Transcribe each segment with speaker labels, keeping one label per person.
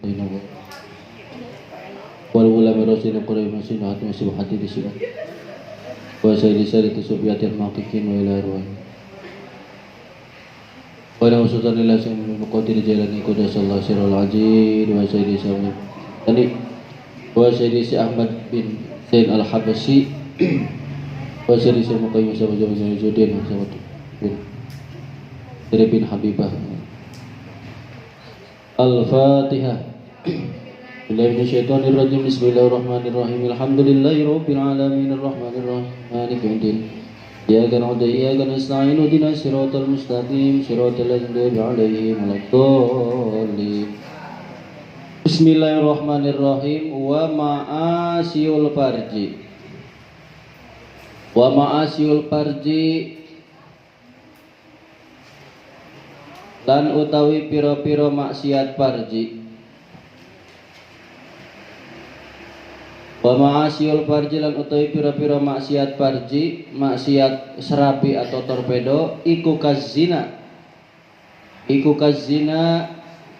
Speaker 1: tainahu wal ulama rasul quraish nasihat musib hati disibat wa sayyidi sayyidi sufiyatil maqikin wa ila arwah wa la usultan ila sayyidil muqaddir jalani qudasallahu sirrul ajid wa sayyidi sayyid tadi wa sayyidi si Ahmad bin Zain al-Habasyi wa sayyidi si Muqayyim sahabat Zudin sahabat bin Habibah. Al-Fatihah. Bismillahirrahmanirrahim. Bismillahirrahmanirrahim. Alhamdulillahirabbil alamin arrahmanir rahim maliki yaumiddin. Iyyaka na'budu wa iyyaka nasta'in ihdinas siratal mustaqim siratal ladzina an'amta 'alaihim waladdallin. Bismillahirrahmanirrahim. Wa ma'asiyul farji. Wa ma'asiyul farji lan utawi pira-pira maksiat farji. Wa ma'asiyul farji lan utawi pira-pira maksiat farji, maksiat serapi atau torpedo iku kazina. Iku kazina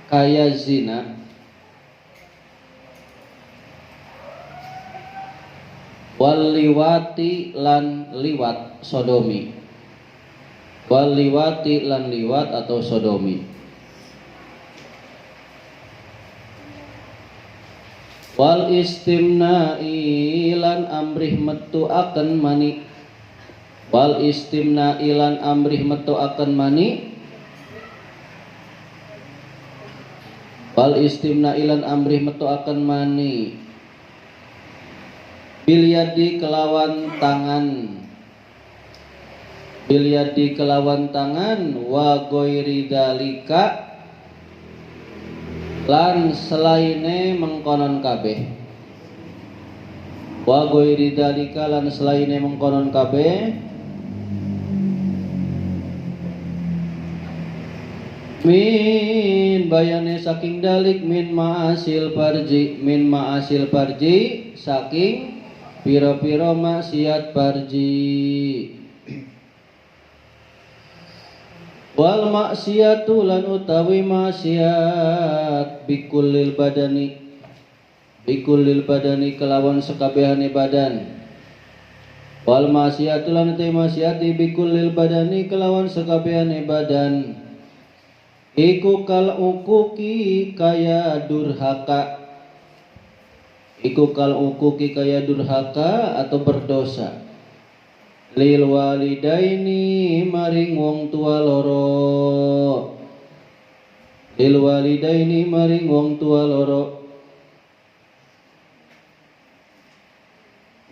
Speaker 1: kaya zina. Wal liwati lan liwat sodomi. Wal liwati lan liwat atau sodomi. Wal istimna'i lan amrih metu akan mani. Wal istimna'i lan amrih metu akan mani. Wal istimna'i lan amrih metu akan mani. Bilyadi kelawan tangan. Bilyadi kelawan tangan wa ghairi dalika lan selaine mengkonon kabeh. Wa ghairi dalika lan selaine mengkonon kabeh min bayane saking dalik min ma'asil farji. Min ma'asil farji saking pira-pira maksiat farji. Wal maksiatu lan utawi maksiat bikullil badani. Bikullil badani kelawan sekabehane badan. Wal maksiatu lan utawi maksiat bikullil badani kelawan sekabehane badan. Iku kal ukuki kaya durhaka. Iku kal ukuki kaya durhaka atau berdosa. Lil walidaini maring wong tua loro. Lil walidaini maring wong tua loro.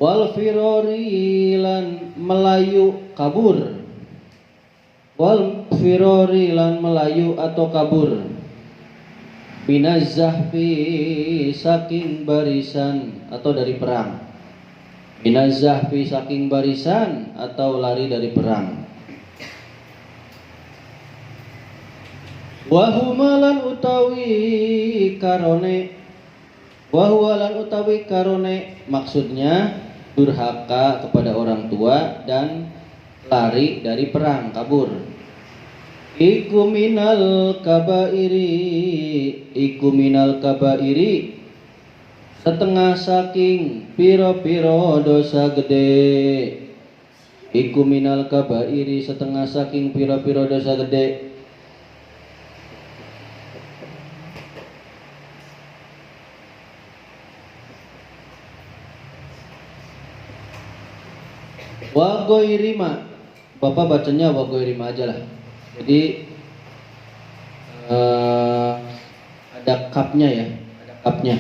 Speaker 1: Wal firori lan melayu kabur. Wal firori lan melayu atau kabur. Minaz zahfi saking barisan atau dari perang. Minaz zahfi saking barisan atau lari dari perang. Wahumalan utawi karone. Wahumalan utawi karone maksudnya durhaka kepada orang tua dan lari dari perang, kabur. Iku minal kabairi. Iku minal kabairi setengah saking piro-piro dosa gede. Iku minal kabairi setengah saking piro-piro dosa gede. Wa ghairima. Bapak bacanya wa ghairima aja lah. Jadi ada kapnya ya, ada kapnya.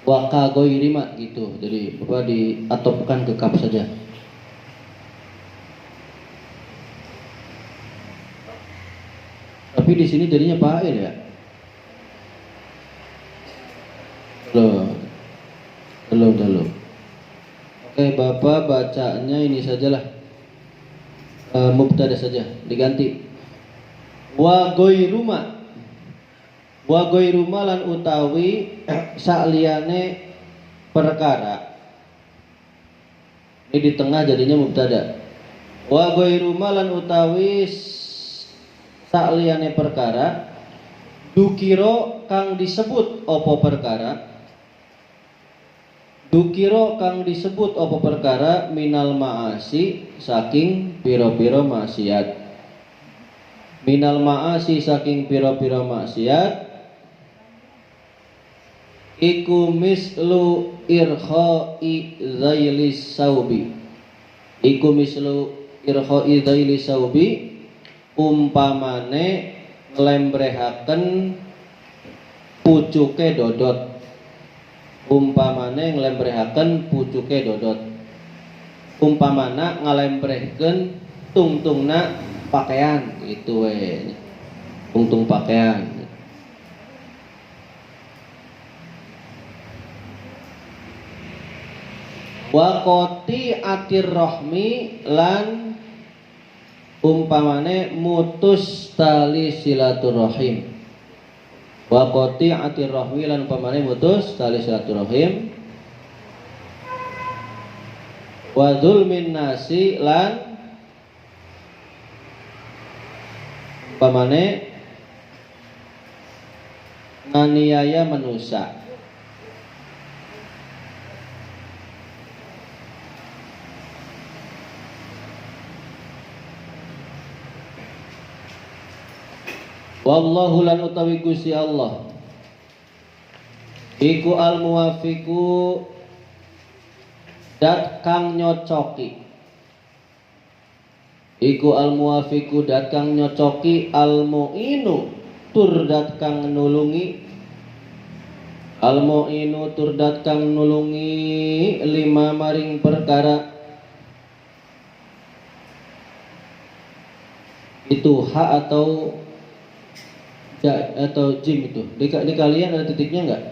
Speaker 1: Wa ka ghairima gitu. Jadi Bapak diatopkan ke kap saja. Tapi di sini jadinya fa'il ya. Belum. Oke, Bapak bacanya ini sajalah. Mubtada saja diganti. Wa ghairuma. Wa ghairuma lan utawi sakliyane perkara. Ini di tengah jadinya mubtada. Wa ghairuma lan utawi sakliyane perkara Dukiro kang disebut opo perkara, dukiro kang disebut opo perkara minal ma'asi saking piro-piro maksiat, minal ma'asi saking piro-piro maksiat, iku mislu irkha'i dzailis saubi, iku mislu irkha'i dzailis saubi, umpamane nglembrehaken pucuke dodot, umpamane nglembrehaken pucuke dodot, umpamana ngalembrehkeun tungtungna pakaian gitu we, tungtung pakaian. Wa qoti atir rahmi lan umpamane mutus tali silaturahim, wa qoti atir rahmi lan umpamane mutus tali silaturahim, wa dzulmin nasi lan umpamane nganiaya manusia. Wallahu lan utawi Gusti Allah iku al muwafiqu dat kang nyocoki, iku al muwafiqu dat kang nyocoki, al mu'inu tur dat kang nulungi, al mu'inu tur dat kang nulungi lima maring perkara itu ha atau jim itu di kalian ada titiknya enggak?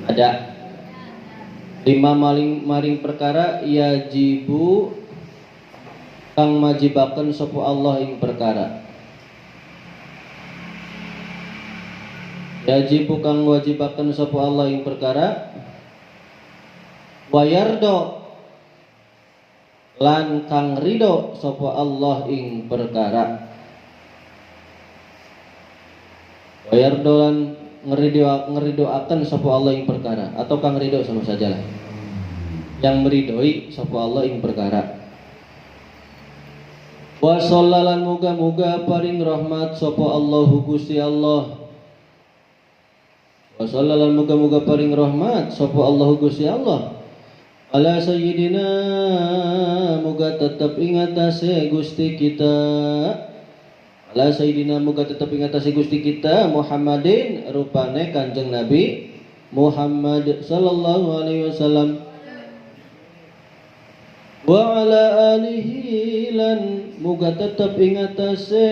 Speaker 1: Ada. Lima maring perkara yajibu kang majibaken sapa Allah ing perkara, yajibu kang wajibaken sapa Allah ing perkara, wayardo lan kang ridho sapa Allah ing perkara, wayar dolan ngeridoaken sapa Allah ing perkara, atau kang ridho sama sajalah, yang meridhoi sapa Allah ing perkara. Wa sallalan muga-muga paring rahmat sapa Allahu Gusti Allah, wa sallalan muga-muga paring rahmat sapa Allahu Gusti Allah ala sayyidina, muga tetep ingatase Gusti kita, ala sayyidina muga tetep ingatasi Gusti kita Muhammadin rupane Kanjeng Nabi Muhammad sallallahu alaihi wasallam, wa ala alihi lan muga tetep ingatase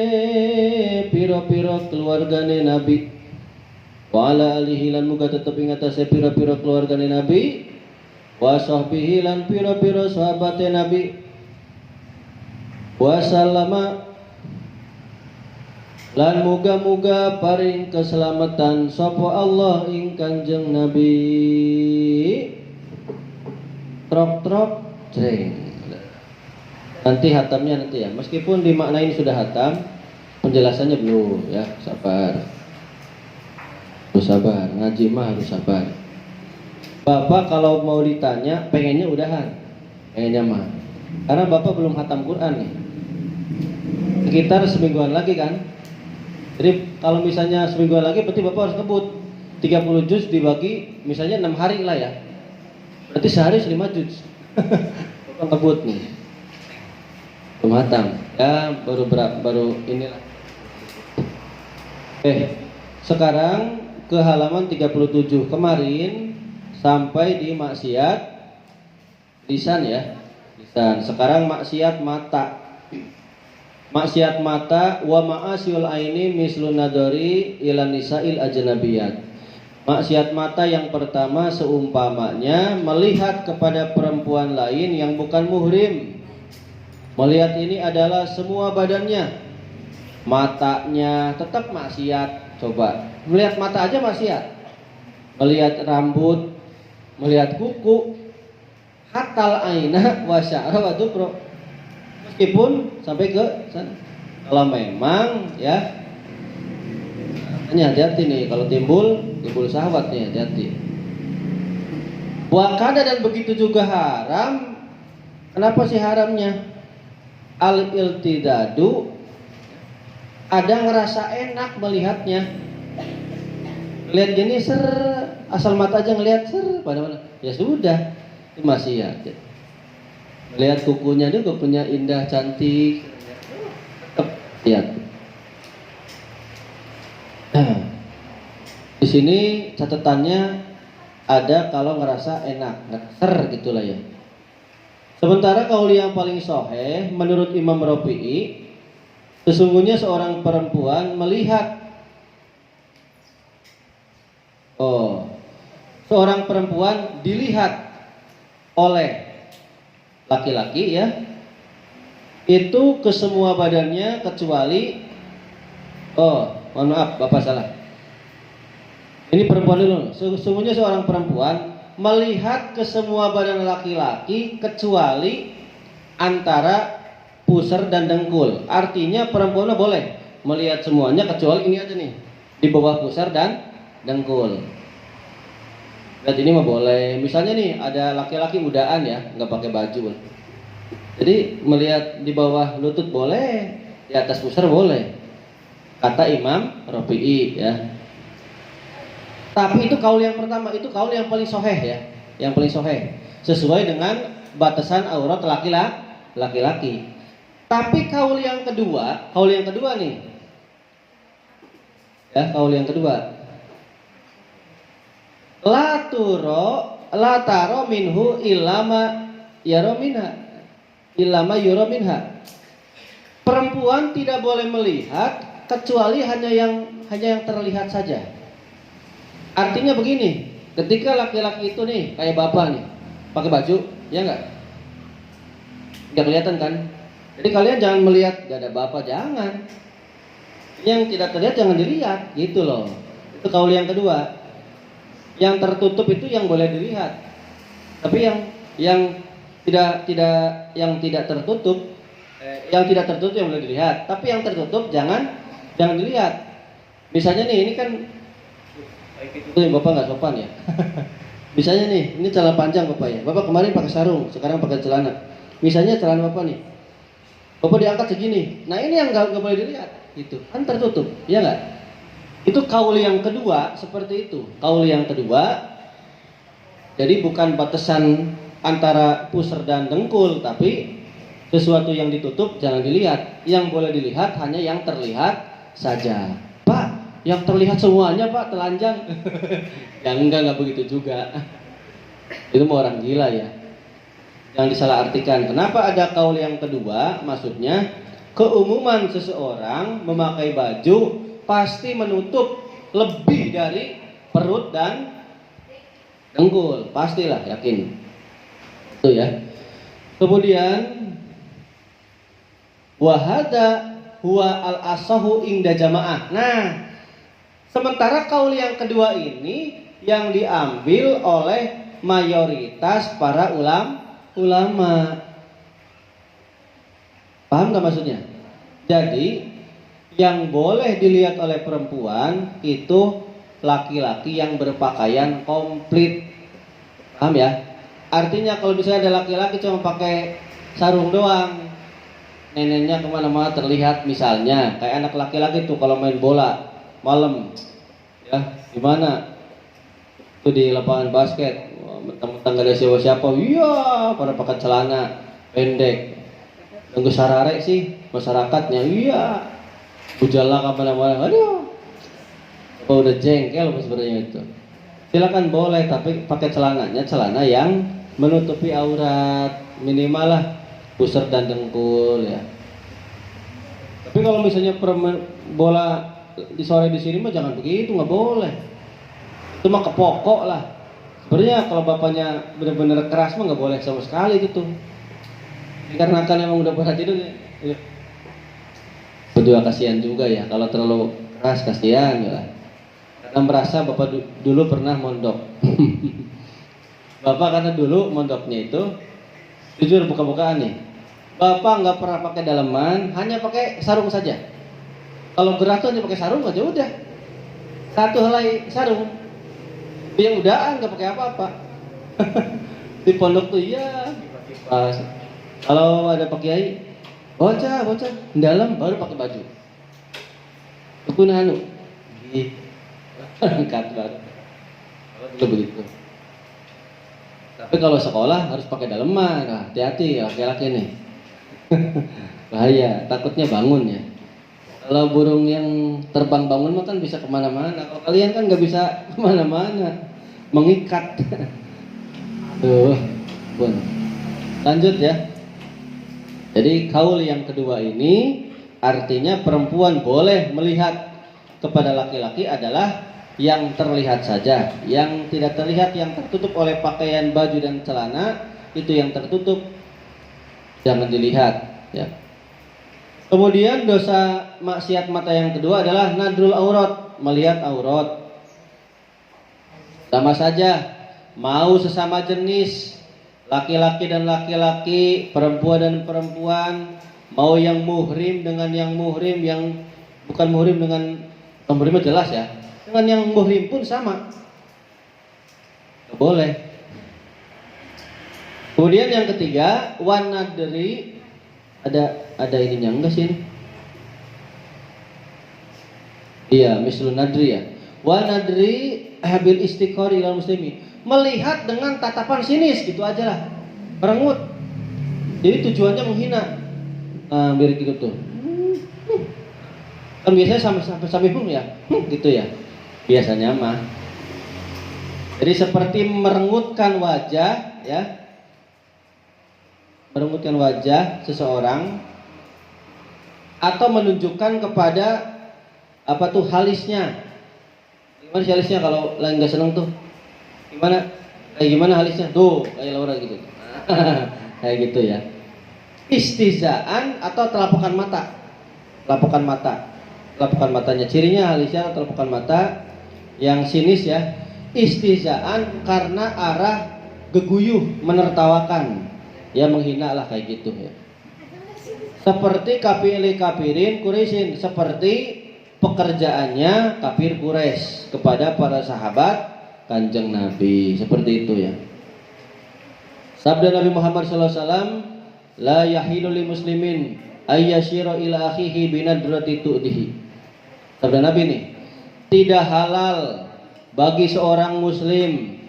Speaker 1: pira-pira keluargane Nabi, wa ala alihi lan muga tetep ingatase pira-pira keluargane Nabi, wa sahbihi lan pira-pira sahabate Nabi, wa sallama lan muga-muga paring keselamatan sapa Allah ing Kanjeng Nabi. Trok jreng. Nanti hatamnya nanti ya. Meskipun dimaknain sudah hatam, penjelasannya belum ya. Sabar. Harus sabar. Ngaji mah harus sabar. Bapak kalau mau ditanya pengennya udahan. Pengennya mah. Karena Bapak belum hatam Quran nih. Sekitar semingguan lagi kan? Jadi kalau misalnya semingguan lagi berarti Bapak harus ngebut 30 juz dibagi misalnya 6 hari lah ya. Berarti sehari 5 juz. Bapak ngebut nih. Belum hatam. Ya baru inilah. Sekarang ke halaman 37. Kemarin sampai di maksiat lisan ya. Lisan. Sekarang maksiat mata. Maksiat mata wa ma'asyul aini mislun nadari ila nisa'il ajnabiyat. Maksiat mata yang pertama seumpamanya melihat kepada perempuan lain yang bukan muhrim. Melihat ini adalah semua badannya. Matanya tetap maksiat. Coba melihat mata aja maksiat. Melihat rambut, melihat kuku, hatal aina wa sya'ra wa dubra. Meskipun sampai ke sana. Kalau memang ya Ini hati-hati nih, kalau timbul syahwat nih, hati-hati. Wakada dan begitu juga haram. Kenapa sih haramnya? Al-iltidadu, ada ngerasa enak melihatnya. Lihat gini asal mata aja ngelihat pada ya sudah, itu masih ya. Lihat kukunya juga punya indah cantik. Lihat. Di sini catatannya ada kalau ngerasa enak, gitulah ya. Sementara kauli yang paling sahih menurut Imam Rafi'i, sesungguhnya seorang perempuan melihat seorang perempuan dilihat oleh laki-laki ya, itu ke semua badannya kecuali mohon maaf Bapak salah. Ini perempuan dulu. Sesungguhnya seorang perempuan melihat ke semua badan laki-laki kecuali antara pusar dan dengkul. Artinya perempuan boleh melihat semuanya kecuali ini aja nih, di bawah pusar dan dengkul. Lihat ini mah boleh. Misalnya nih ada laki-laki udaan ya, nggak pakai baju. Jadi melihat di bawah lutut boleh, di atas pusar boleh. Kata Imam Rafi'i ya. Tapi itu kaul yang pertama, itu kaul yang paling sahih ya, yang paling sahih sesuai dengan batasan aurat laki-laki. Tapi kaul yang kedua nih, ya kaul yang kedua, la taro minhu ilama yuraminha. Perempuan tidak boleh melihat kecuali hanya yang terlihat saja. Artinya begini, ketika laki-laki itu nih kayak bapak nih pakai baju, ya enggak? Nggak kelihatan kan? Jadi kalian jangan melihat dada bapak, jangan. Yang tidak terlihat jangan dilihat, gitu loh. Itu kaul yang kedua. Yang tertutup itu yang boleh dilihat. Tapi yang tidak tertutup yang boleh dilihat. Tapi yang tertutup jangan dilihat. Misalnya nih, ini kan Bapak nggak sopan ya. Misalnya nih, ini celana panjang Bapak ya. Bapak kemarin pakai sarung, sekarang pakai celana. Misalnya celana Bapak nih, Bapak diangkat segini. Nah ini yang nggak boleh dilihat, itu kan tertutup, ya nggak? Itu kaul yang kedua seperti itu. Kaul yang kedua, jadi bukan batasan antara pusar dan dengkul, tapi sesuatu yang ditutup jangan dilihat. Yang boleh dilihat hanya yang terlihat saja. Pak, yang terlihat semuanya Pak, telanjang. Yang enggak begitu juga. Itu mau orang gila ya. Yang disalahartikan. Kenapa ada kaul yang kedua? Maksudnya keumuman seseorang memakai baju pasti menutup lebih dari perut dan dengkul. Pastilah, yakin. Itu ya. Kemudian wahada huwa al-asahu inda jamaah. Nah, sementara kaul yang kedua ini yang diambil oleh mayoritas para ulama. Paham gak maksudnya? Jadi yang boleh dilihat oleh perempuan itu laki-laki yang berpakaian komplit. Paham ya? Artinya kalau misalnya ada laki-laki cuma pakai sarung doang, neneknya kemana-mana terlihat, misalnya kayak anak laki-laki tuh kalau main bola malam ya, gimana tuh di lapangan basket, mentang-mentang gak ada siapa-siapa, iya pada pakai celana pendek, nunggu sarare sih masyarakatnya, iya bujala kemana-mana, aduh apa udah jengkel sebenarnya itu. Silakan boleh, tapi pakai celananya celana yang menutupi aurat, minimal lah pusar dan dengkul ya. Tapi kalau misalnya bola di sore di sini mah jangan begitu, nggak boleh. Itu mah kepokok lah. Sebenarnya kalau bapaknya benar-benar keras mah nggak boleh sama sekali gitu. Dikarenakan emang udah pada tidur ya. Berdua kasihan juga ya kalau terlalu keras, kasihan ya. Karena merasa bapak dulu pernah mondok. Bapak karena dulu mondoknya itu jujur buka-bukaan nih. Bapak nggak pernah pakai daleman, hanya pakai sarung saja. Kalau gerak tuh hanya pakai sarung aja udah. Satu helai sarung, yang udahan nggak pakai apa-apa. Di pondok tuh iya, pas kalau ada Pak Kiai, bocah di dalam baru pakai baju. Tukun anu, angkat baru. Kalau begitu. Tapi kalau sekolah harus pakai daleman, nah, hati-hati laki-laki nih. Bahaya, takutnya bangun ya. Kalau burung yang terbang bangun mah kan bisa kemana-mana. Kalau kalian kan nggak bisa kemana-mana, mengikat. Tuh, pun. Lanjut ya. Jadi kaul yang kedua ini artinya perempuan boleh melihat kepada laki-laki adalah yang terlihat saja, yang tidak terlihat, yang tertutup oleh pakaian, baju dan celana itu yang tertutup, jangan dilihat. Ya. Kemudian dosa maksiat mata yang kedua adalah nadrul aurat, melihat aurat. Sama saja, mau sesama jenis, laki-laki dan laki-laki, perempuan dan perempuan, mau yang muhrim dengan yang muhrim, yang bukan muhrim dengan muhrim jelas ya, dengan yang muhrim pun sama, boleh. Kemudian yang ketiga, wanadri, ada ininya enggak sih ini? Iya, mislun nadri ya. Wanadri habil istiqori ilal muslimi, melihat dengan tatapan sinis gitu aja lah, merengut. Jadi tujuannya menghina. Nah, biar gitu tuh. Kan biasanya sampai ya, gitu ya. Biasanya mah. Jadi seperti merengutkan wajah, ya. Merengutkan wajah seseorang atau menunjukkan kepada apa tuh halisnya. Gimana sih halisnya kalau lagi nggak seneng tuh? Gimana halisnya? Tuh kayak Laura gitu. Kayak gitu ya. Istihzaan atau telapokan mata. Telapokan matanya. Cirinya halisnya telapokan mata yang sinis ya. Istihzaan karena arah geguyuh, menertawakan. Ya menghina lah kayak gitu ya. Seperti kafirin Quraisyin, seperti pekerjaannya kafir Quraisy kepada para sahabat Kanjeng Nabi, seperti itu ya. Sabda Nabi Muhammad SAW, la yahilu li muslimin ayyashira ila akhihi binadrati tu'dihi. Sabda Nabi nih, tidak halal bagi seorang muslim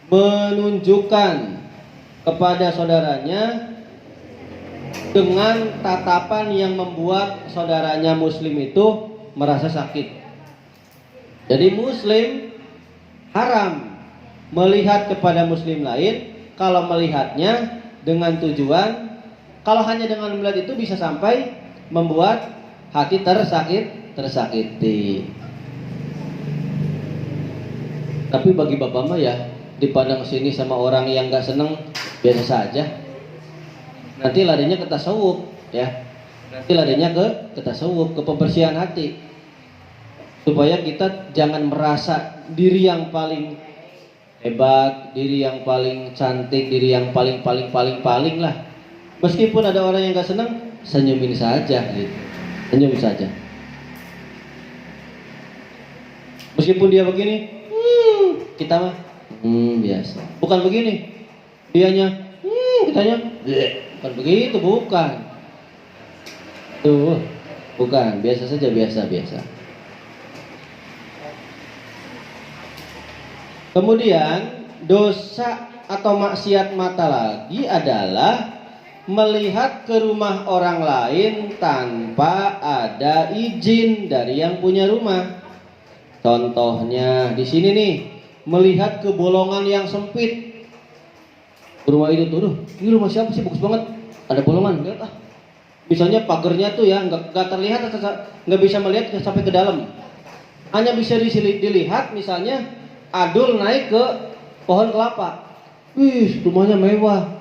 Speaker 1: menunjukkan kepada saudaranya dengan tatapan yang membuat saudaranya muslim itu merasa sakit. Jadi muslim haram melihat kepada muslim lain kalau melihatnya dengan tujuan, kalau hanya dengan melihat itu bisa sampai membuat hati tersakiti. Tapi bagi bapak mah ya dipandang sini sama orang yang gak seneng biasa saja. Nanti larinya ke tasawuf ya. Nanti larinya ke tasawuf, ke pembersihan hati. Supaya kita jangan merasa diri yang paling hebat, diri yang paling cantik, diri yang paling lah. Meskipun ada orang yang gak seneng, senyumin saja gitu. Senyum saja. Meskipun dia begini, kita mah biasa. Bukan begini. Dianya kitanya bukan begitu, bukan. Tuh, bukan, biasa saja, biasa. Kemudian dosa atau maksiat mata lagi adalah melihat ke rumah orang lain tanpa ada izin dari yang punya rumah. Contohnya di sini nih, melihat ke bolongan yang sempit. Rumah itu tuh, ini rumah siapa sih, bagus banget, ada bolongan, lihat ah. Misalnya pagernya tuh ya nggak terlihat, nggak bisa melihat sampai ke dalam. Hanya bisa dilihat misalnya adul naik ke pohon kelapa. Wih, rumahnya mewah.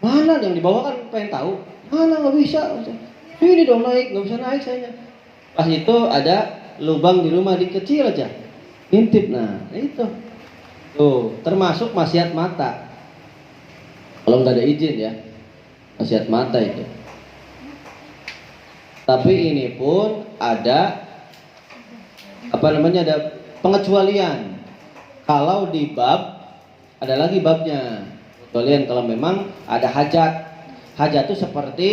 Speaker 1: Mana yang di bawah kan pengen tahu? Mana nggak bisa. Ini dong naik, nggak bisa naik sayanya. Pas itu ada lubang di rumah kecil aja, intip. Nah itu tuh termasuk maksiat mata. Kalau nggak ada izin ya, maksiat mata itu. Tapi ini pun ada ada pengecualian. Kalau di bab ada lagi babnya. Pengecualian kalau memang ada hajat. Hajat itu seperti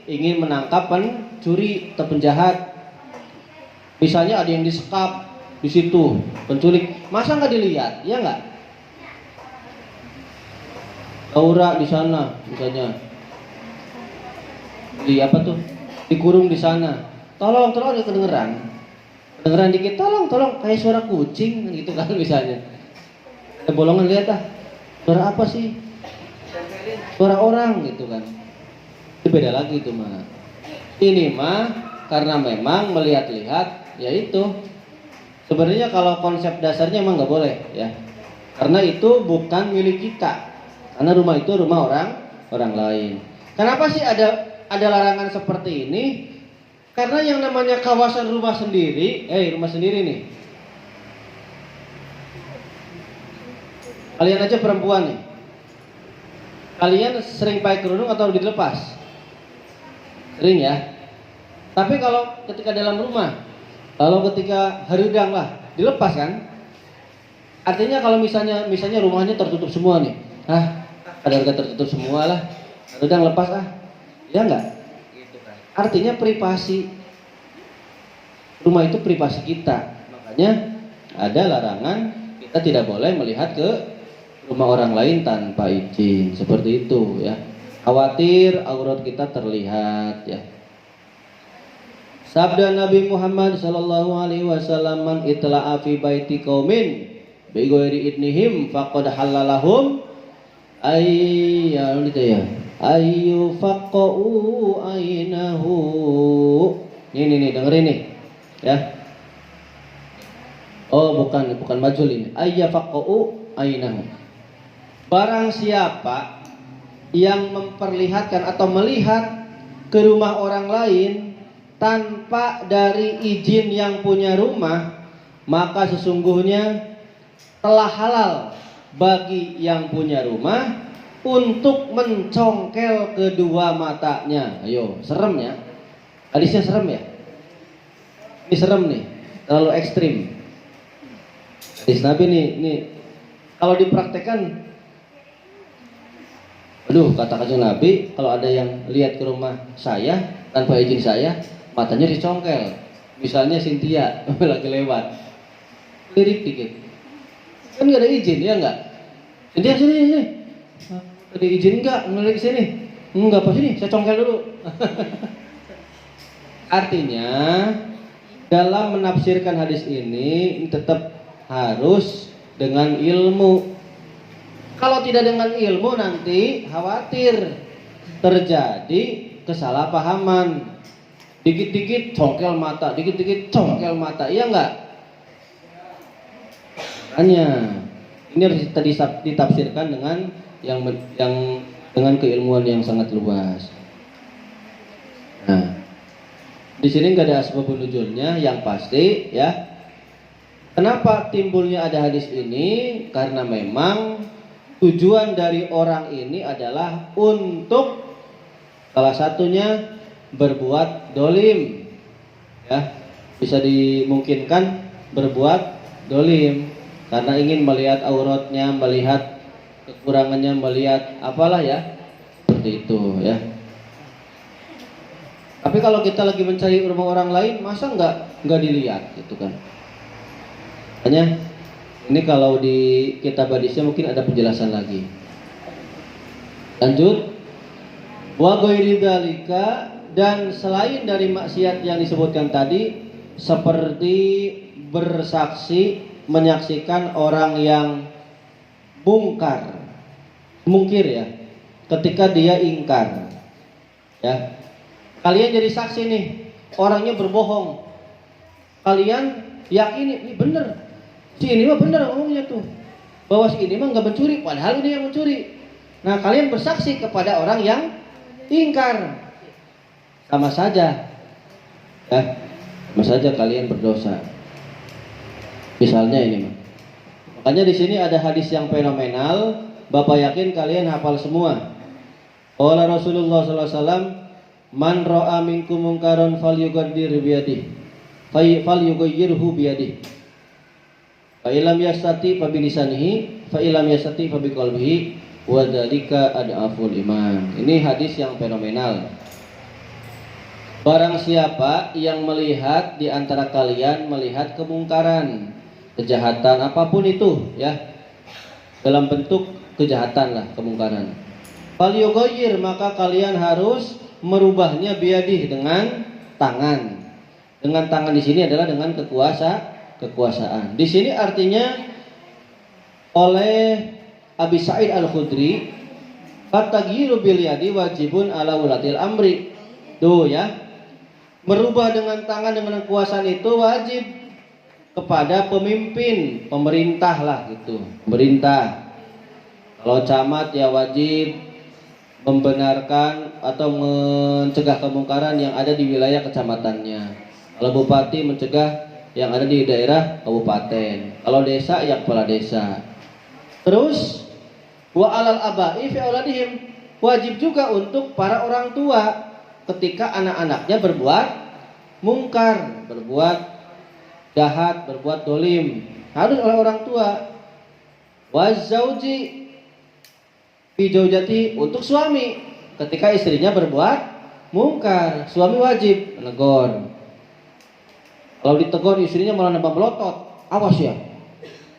Speaker 1: ingin menangkap pencuri atau penjahat. Misalnya ada yang disekap di situ, penculik, masa nggak dilihat? Ya nggak? Aura di sana, misalnya, di apa tuh? Dikurung di sana. Tolong ada kedengeran dikit, tolong, kayak suara kucing, gitu kan misalnya. Ada bolongan, lihat suara apa sih? Suara orang, gitu kan. Itu beda lagi itu mah. Ini mah karena memang melihat-lihat, yaitu sebenarnya kalau konsep dasarnya emang nggak boleh ya, karena itu bukan milik kita, karena rumah itu rumah orang lain. Kenapa sih ada larangan seperti ini? Karena yang namanya kawasan rumah sendiri nih. Kalian aja perempuan nih, kalian sering pakai kerudung atau dilepas? Sering ya. Tapi kalau ketika dalam rumah, kalau ketika harudang lah, dilepas kan? Artinya kalau misalnya rumahnya tertutup semua nih, ada tertutup semua lah, harudang lepas ya enggak? Artinya privasi. Rumah itu privasi kita. Makanya ada larangan kita tidak boleh melihat ke rumah orang lain tanpa izin. Seperti itu ya. Khawatir aurat kita terlihat ya. Sabda Nabi Muhammad sallallahu alaihi wasallam, man itla'a fi baiti qaumin bi ghairi idnihim faqad halalahum ayu faqu ainahu. Nih dengerin nih ya. Oh bukan majul ini. Faqu ainahu. Barang siapa yang memperlihatkan atau melihat ke rumah orang lain tanpa dari izin yang punya rumah, maka sesungguhnya telah halal bagi yang punya rumah untuk mencongkel kedua matanya. Ayo, serem ya. Hadisnya serem ya. Ini serem nih, terlalu ekstrim. Hadis Nabi nih kalau dipraktekkan, kata kanjeng Nabi, kalau ada yang lihat ke rumah saya tanpa izin saya, matanya dicongkel. Misalnya Cynthia lagi lewat, lirik dikit, kan nggak ada izin ya nggak? Cynthia sini, ada izin nggak ngelirik sini? Nggak, apa sini, saya congkel dulu. Artinya dalam menafsirkan hadis ini tetap harus dengan ilmu. Kalau tidak dengan ilmu nanti khawatir terjadi kesalahpahaman. Dikit-dikit congkel mata, iya enggak? Hanya ini harus ditafsirkan dengan yang dengan keilmuan yang sangat luas. Nah, di sini nggak ada asbabun nuzulnya, yang pasti ya. Kenapa timbulnya ada hadis ini? Karena memang tujuan dari orang ini adalah untuk salah satunya berbuat dolim ya, bisa dimungkinkan berbuat dolim karena ingin melihat auratnya, melihat kekurangannya, melihat apalah ya, seperti itu ya. Tapi kalau kita lagi mencari rumah orang lain, masa nggak dilihat gitu kan? Hanya ini kalau di kitab hadisnya mungkin ada penjelasan lagi. Lanjut. Wa ghairi dzalika, dan selain dari maksiat yang disebutkan tadi, seperti bersaksi, menyaksikan orang yang mungkir ya, ketika dia ingkar ya. Kalian jadi saksi nih, orangnya berbohong, kalian yakini ini bener, si ini mah bener ngomongnya tuh, bahwa si ini mah nggak mencuri, padahal ini yang mencuri. Nah kalian bersaksi kepada orang yang ingkar, sama saja ya, sama saja kalian berdosa. Misalnya ini mah, makanya di sini ada hadis yang fenomenal. Bapak yakin kalian hafal semua. Qala Rasulullah sallallahu alaihi wasallam, man ra'a minkum munkaran falyughayyir biyadihi, falyughayyirhu biyadihi. Fa illam yastati fa bilisanihi, fa illam yastati fa biqalbihi, wa dzalika ad'aful iman. Ini hadis yang fenomenal. Barang siapa yang melihat di antara kalian melihat kemungkaran, kejahatan apapun itu ya, dalam bentuk kejahatan lah, kemungkaran. Falyughayyir, maka kalian harus merubahnya biyadih, dengan tangan. Dengan tangan di sini adalah dengan kekuasaan. Di sini artinya oleh Abi Sa'id Al-Khudri, "At-taghyiru bil yadi wajibun ala ulatil amri." Tuh ya. Merubah dengan tangan, dengan kekuasaan itu wajib kepada pemimpin, pemerintah lah gitu. Pemerintah. Kalau camat ya wajib membenarkan atau mencegah kemungkaran yang ada di wilayah kecamatannya. Kalau bupati mencegah yang ada di daerah kabupaten. Kalau desa ya kepala desa. Terus wa alal aba'i fi auladihim, wajib juga untuk para orang tua ketika anak-anaknya berbuat mungkar, berbuat jahat, berbuat dolim, harus oleh orang tua. Wazauji fi zaujati, untuk suami ketika istrinya berbuat mungkar, suami wajib menegur. Kalau ditegur istrinya malah nambah melotot, awas ya,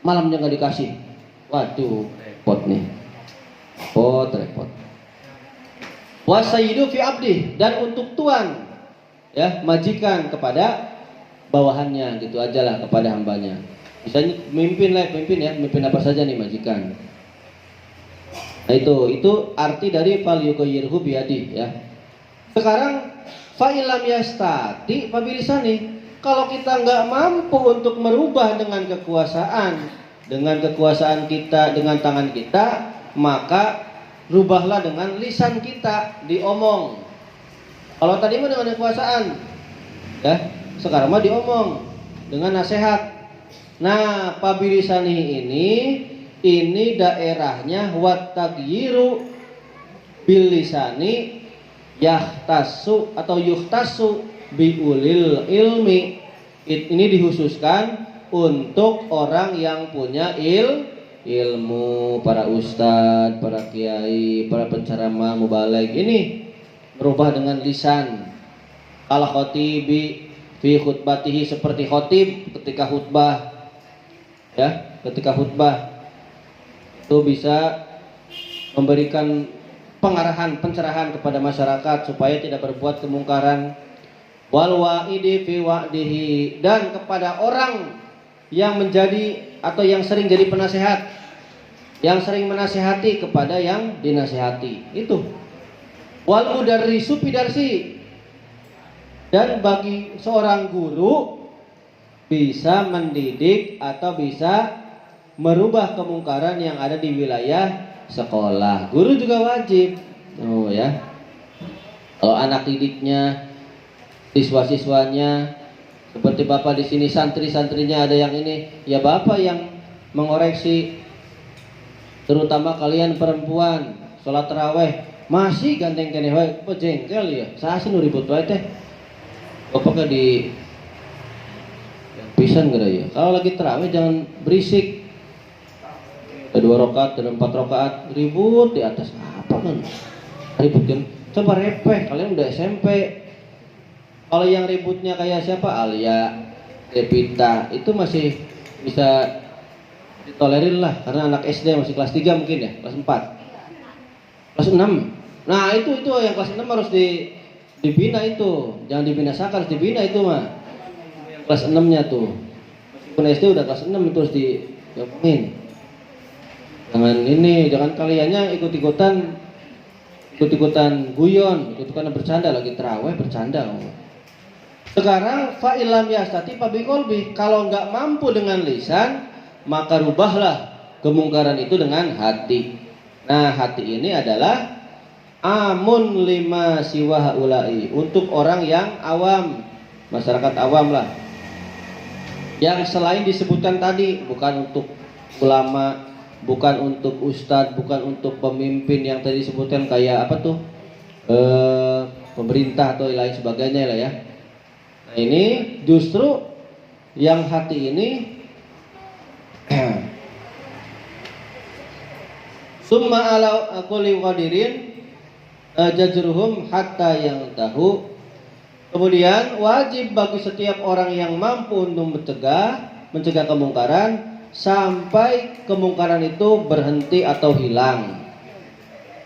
Speaker 1: malamnya nggak dikasih. Waduh, repot nih, repot. Wasayyidu fi abdi, dan untuk tuan ya, majikan kepada bawahannya, gitu aja lah, kepada hambanya. Misalnya mimpin ya, mimpin apa saja nih majikan. Nah itu arti dari falyughayyirhu biyadi ya. Sekarang fa illam yastati fa bilisani, kalau kita nggak mampu untuk merubah dengan kekuasaan kita, dengan tangan kita, maka rubahlah dengan lisan kita, diomong. Kalau tadi mah dengan kekuasaan, ya, sekarang mah diomong dengan nasihat. Nah, pabilisani ini daerahnya wat taghyiru bil lisani yahtasu atau yuhtasu biulil ilmi. Ini dikhususkan untuk orang yang punya ilmu, para ustadz, para kiai, para penceramah, mubaligh. Ini merubah dengan lisan. Al khotibi fi khutbatihi, seperti khotib ketika khutbah. Ya, ketika khutbah itu bisa memberikan pengarahan, pencerahan kepada masyarakat supaya tidak berbuat kemungkaran. Wal wa'idi fi wa'dihi, dan kepada orang yang menjadi atau yang sering jadi penasehat, yang sering menasehati kepada yang dinasehati. Itu wal mudarrisu fidarsi, dan bagi seorang guru bisa mendidik atau bisa merubah kemungkaran yang ada di wilayah sekolah. Guru juga wajib. Oh ya. Kalau anak didiknya, siswa-siswanya, seperti Bapak di sini, santri-santrinya ada yang ini, ya Bapak yang mengoreksi. Terutama kalian perempuan, sholat taraweh masih ganteng kene wae, apa jengkel ya? Saha nu ribut wae teh. Bapak di pisan gara ya. Kalau lagi taraweh jangan berisik. 2 rakaat dan 4 rakaat ribut di atas apa kan? Ribut kan? Coba repeh, kalian udah SMP. Kalau yang ributnya kayak siapa? Alia, Devita, itu masih bisa ditolerir lah, karena anak SD masih kelas 3 mungkin ya, kelas 4, kelas 6. Nah itu yang kelas 6 harus dibina itu, jangan dibinasakan, harus dibina itu mah. Yang kelas 6 nya tuh, meskipun SD udah kelas 6 itu harus diomongin. Jangan kaliannya ikut-ikutan guyon, ikut-ikutan bercanda, lagi tarawih bercanda. Sekarang fa'ilam yastati fa biqalbi, kalau nggak mampu dengan lisan, maka rubahlah kemungkaran itu dengan hati. Nah, hati ini adalah amun lima siwa haulai, untuk orang yang awam, masyarakat awam lah. Yang selain disebutkan tadi, bukan untuk ulama, bukan untuk ustadz, bukan untuk pemimpin yang tadi disebutkan kayak apa tuh, pemerintah atau lain sebagainya lah ya. Nah ini justru yang hati ini Summa ala kulli qadirin jajruhum hatta yang tahu. Kemudian wajib bagi setiap orang yang mampu untuk mencegah kemungkaran sampai kemungkaran itu berhenti atau hilang.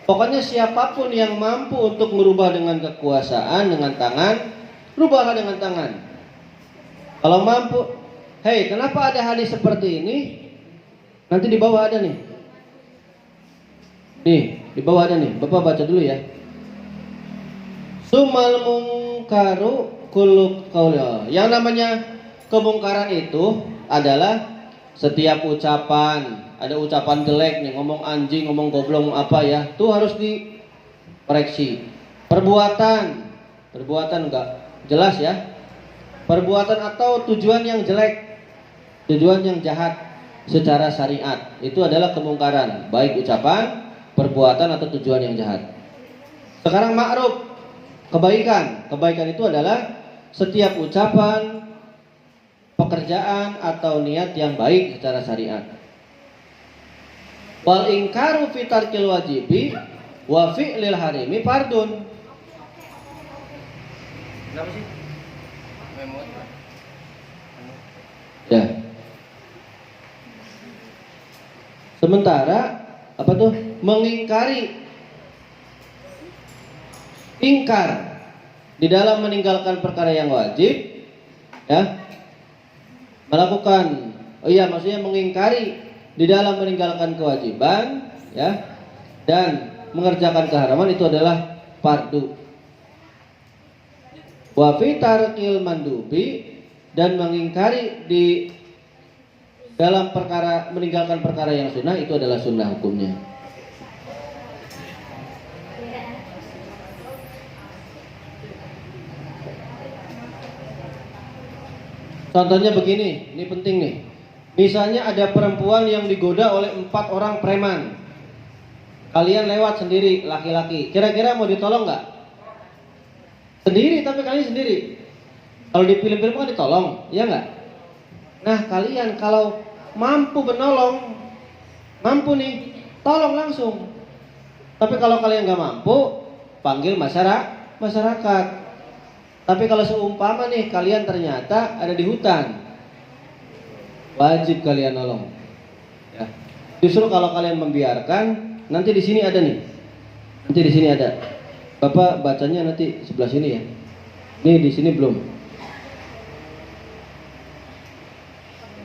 Speaker 1: Pokoknya siapapun yang mampu untuk merubah dengan kekuasaan, dengan tangan, rubahlah dengan tangan. Kalau mampu, hei, kenapa ada hadis seperti ini? Nanti di bawah ada nih. Nih, di bawah ada nih. Bapak baca dulu ya. Sumal mungkaru kullu qaula. Yang namanya kemungkaran itu adalah setiap ucapan, ada ucapan jelek nih, ngomong anjing, ngomong goblok, ngomong apa ya, itu harus dikoreksi. Perbuatan enggak jelas ya. Perbuatan atau tujuan yang jelek, tujuan yang jahat secara syariat, itu adalah kemungkaran, baik ucapan, perbuatan atau tujuan yang jahat. Sekarang ma'ruf, kebaikan. Kebaikan itu adalah setiap ucapan, pekerjaan atau niat yang baik secara syariat. Wal ingkaru fi tarkil wajibi wa fi'lil harimi fardun. Kenapa sih? Ya. Sementara apa tuh? Mengingkari, ingkar di dalam meninggalkan perkara yang wajib, ya. Melakukan, maksudnya mengingkari di dalam meninggalkan kewajiban, ya, dan mengerjakan keharaman itu adalah fardu. Wa fi tarkil mandubi, dan mengingkari di dalam perkara meninggalkan perkara yang sunnah itu adalah sunnah hukumnya. Contohnya begini, ini penting nih. Misalnya ada perempuan yang digoda oleh 4 orang preman. Kalian lewat sendiri, laki-laki. Kira-kira mau ditolong nggak? Sendiri, tapi kalian sendiri. Kalau di film-film kan ditolong, ya nggak? Nah, kalian kalau mampu menolong, mampu nih, tolong langsung. Tapi kalau kalian nggak mampu, panggil masyarakat. Tapi kalau seumpama nih kalian ternyata ada di hutan, wajib kalian nolong. Ya. Justru kalau kalian membiarkan, nanti di sini ada nih. Nanti di sini ada. Bapak bacanya nanti sebelah sini ya. Ini di sini belum.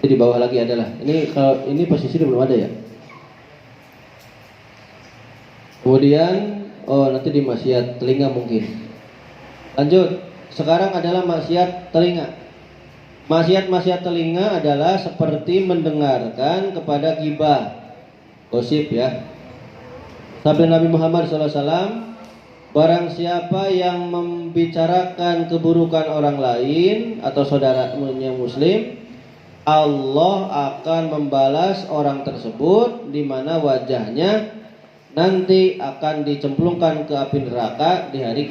Speaker 1: Di bawah lagi adalah. Ini kalau ini posisinya belum ada ya. Kemudian nanti di maksiat telinga mungkin. Lanjut. Sekarang adalah maksiat telinga. Maksiat telinga adalah seperti mendengarkan kepada ghibah, gosip ya. Sabda Nabi Muhammad SAW, barang siapa yang membicarakan keburukan orang lain atau saudaranya muslim, Allah akan membalas orang tersebut di mana wajahnya nanti akan dicemplungkan ke api neraka di hari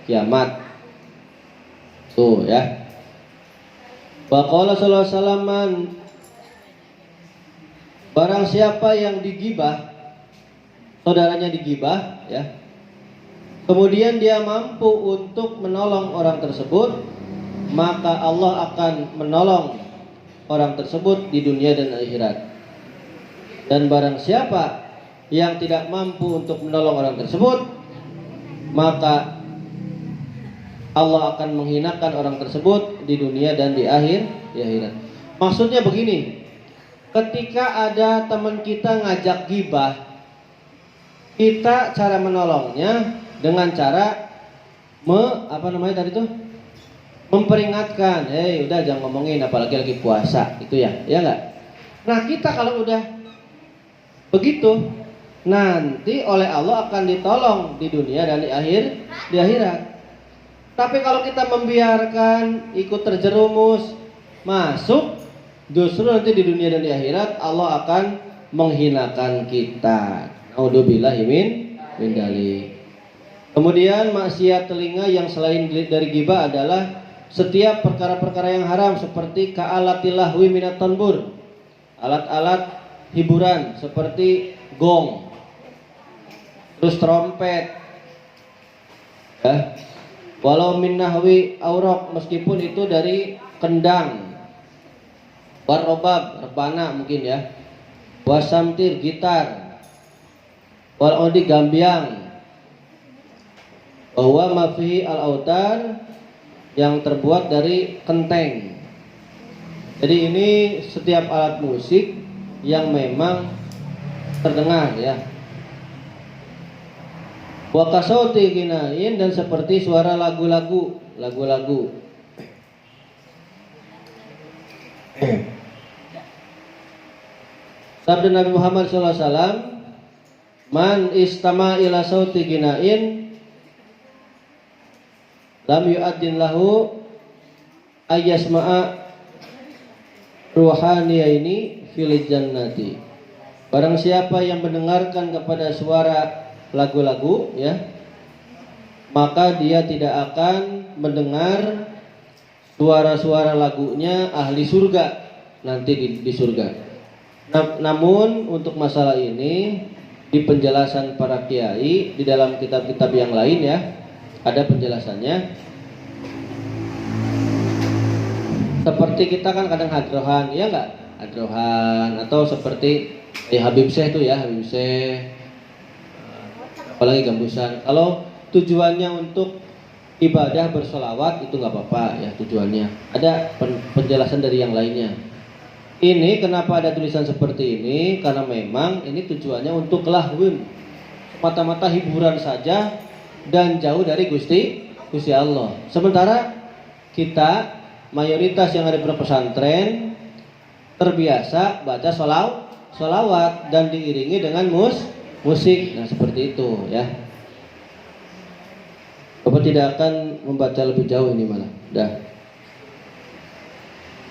Speaker 1: kiamat. Tuh ya. Waqala sallallahu alaihi wasallam, barang siapa yang digibah, saudaranya digibah ya. Kemudian dia mampu untuk menolong orang tersebut, maka Allah akan menolong orang tersebut di dunia dan akhirat. Dan barang siapa yang tidak mampu untuk menolong orang tersebut, maka Allah akan menghinakan orang tersebut di dunia dan di akhirat. Maksudnya begini, ketika ada teman kita ngajak gibah, kita cara menolongnya dengan cara memperingatkan, udah jangan ngomongin, apalagi lagi puasa, itu ya nggak? Nah kita kalau udah begitu, nanti oleh Allah akan ditolong di dunia dan di akhirat. Tapi kalau kita membiarkan, ikut terjerumus, masuk, justru nanti di dunia dan di akhirat Allah akan menghinakan kita. Naudzubillahi min dzalik. Kemudian maksiat telinga yang selain dari ghibah adalah setiap perkara-perkara yang haram seperti ka'alatil lahwi minat tanbur, alat-alat hiburan seperti gong, terus trompet, ya. Walau min nahwi aurok, meskipun itu dari kendang, warobab, rebana mungkin ya, wasamtir, gitar, wal odi, gambiang, bahwa mafihi al autar, yang terbuat dari kenteng. Jadi ini setiap alat musik yang memang terdengar ya. Wa kasauti ginain, dan seperti suara lagu-lagu. Sabda Nabi Muhammad SAW, man istama ila sauti ginain lam yu'addin lahu ayyasma'a ruhaniyaini fil jannati. Barang siapa yang mendengarkan kepada suara lagu-lagu ya, maka dia tidak akan mendengar suara-suara lagunya ahli surga nanti di surga. Namun untuk masalah ini di penjelasan para kiai di dalam kitab-kitab yang lain ya, ada penjelasannya. Seperti kita kan kadang hadrohan, ya enggak? Hadrohan, atau seperti Habib Syekh itu ya, Habib Syekh, apalagi gambusan. Kalau tujuannya untuk ibadah bersolawat itu nggak apa-apa ya tujuannya. Ada penjelasan dari yang lainnya. Ini kenapa ada tulisan seperti ini? Karena memang ini tujuannya untuk lahwun, semata-mata hiburan saja dan jauh dari Gusti Allah. Sementara kita mayoritas yang ada di pesantren terbiasa baca solawat dan diiringi dengan musik. Nah seperti itu ya. Bapak tidak akan membaca lebih jauh ini malah. Dah.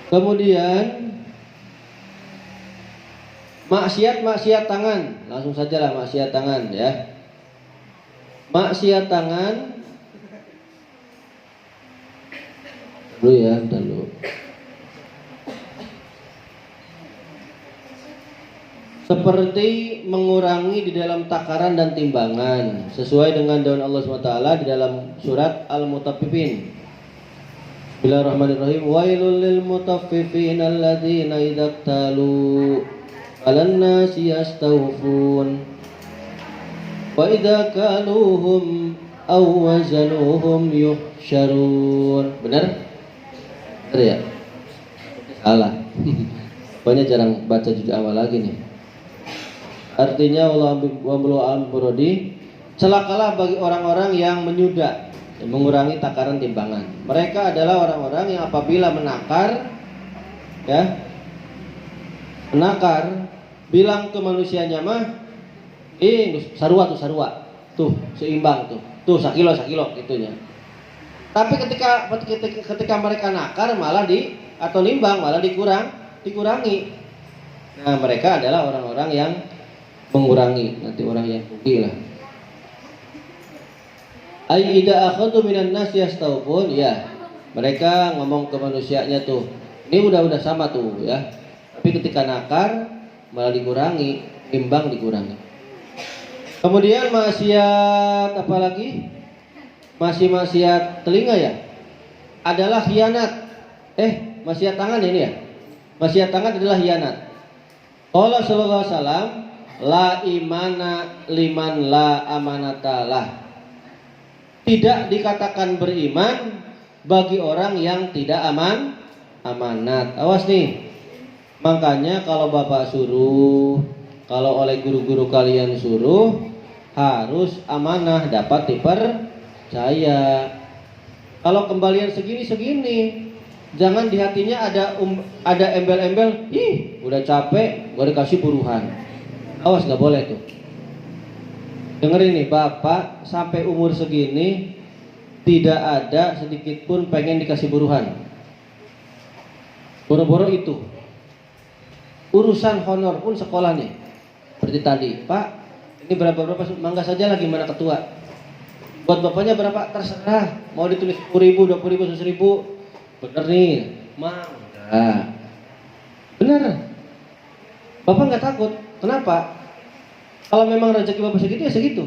Speaker 1: Kemudian maksiat tangan. Langsung saja lah maksiat tangan ya. Maksiat tangan dulu ya, dulu. Seperti mengurangi di dalam takaran dan timbangan sesuai dengan daun Allah SWT di dalam surat Al-Mutaffifin. Bismillahirrahmanirrahim. Wailul lil mutaffifin alladzina idza talu 'alan nasi yastawfun wa idza kaluhum aw wazanuhum yuhsyarun. Benar? Benar ya? Salah. Pokoknya jarang baca juz awal lagi nih. Artinya wallahu a'lam, celakalah bagi orang-orang yang menyuda, mengurangi takaran timbangan. Mereka adalah orang-orang yang apabila menakar ya, bilang ke manusianya mah sarua tuh seimbang tuh sakilo gitunya. Tapi ketika mereka nakar malah atau nimbang malah dikurangi. Nah mereka adalah orang-orang yang mengurangi, nanti orang yang rugi lah. Ai idza akhadhu minan nas yastawfun, ya. Mereka ngomong ke manusianya tuh, ini udah sama tuh ya. Tapi ketika nakar malah dikurangi, timbang dikurangi. Kemudian maksiat apa lagi? Masih maksiat telinga ya? Adalah khianat. Maksiat tangan ini ya? Maksiat tangan adalah khianat. Allah sallallahu alaihi wasallam, la imana liman la amanatalah. Tidak dikatakan beriman bagi orang yang tidak amanat. Awas nih. Makanya kalau Bapak suruh, kalau oleh guru-guru kalian suruh, harus amanah, dapat dipercaya. Kalau kembalian segini, jangan di hatinya ada embel-embel, udah capek, gua dikasih buruhan. Awas, nggak boleh tuh. Dengerin nih, Bapak sampai umur segini tidak ada sedikit pun pengen dikasih buruhan. Boro-boro itu urusan honor pun sekolah nih. Seperti tadi, Pak, ini berapa mangga saja lah, gimana ketua. Buat bapaknya berapa terserah. Mau ditulis 10.000, 20.000, 100.000, bener nih, mangga. Bener.
Speaker 2: Bapak nggak takut. Kenapa? Kalau memang rezeki Bapak segitu ya segitu.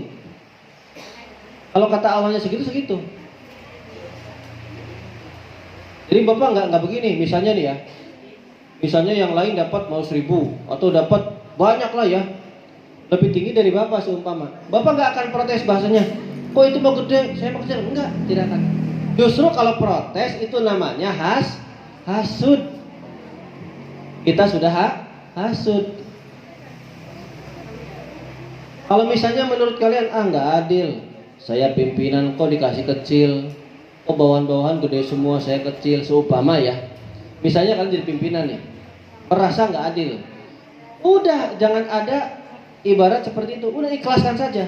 Speaker 2: Kalau kata Allahnya segitu, segitu. Jadi Bapak nggak begini, misalnya nih ya. Misalnya yang lain dapat mau 1.000 atau dapat banyak lah ya, lebih tinggi dari Bapak seumpama. Bapak nggak akan protes bahasanya, kok itu mau gede, saya mau kecil. Enggak, tidak akan. Justru kalau protes itu namanya hasud. Kita sudah hasud. Kalau misalnya menurut kalian, nggak adil, saya pimpinan kok dikasih kecil, kok bawahan-bawahan gede semua, saya kecil, seumpama ya. Misalnya kalian jadi pimpinan nih, merasa nggak adil. Udah, jangan ada ibarat seperti itu. Udah, ikhlaskan saja.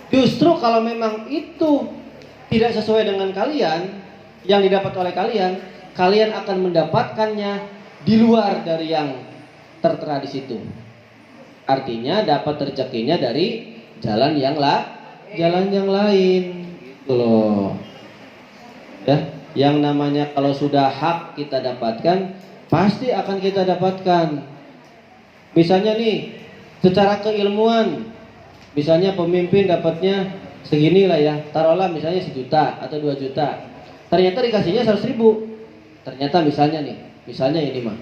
Speaker 2: Justru kalau memang itu tidak sesuai dengan kalian, yang didapat oleh kalian, kalian akan mendapatkannya di luar dari yang tertera di situ. Artinya dapat rezekinya dari jalan yang lain. Gitu loh. Ya. Yang namanya kalau sudah hak kita dapatkan, pasti akan kita dapatkan. Misalnya nih, secara keilmuan, misalnya pemimpin dapatnya segini lah ya, taruhlah misalnya 1 juta atau 2 juta. Ternyata dikasihnya 100.000. Ternyata misalnya ini mah,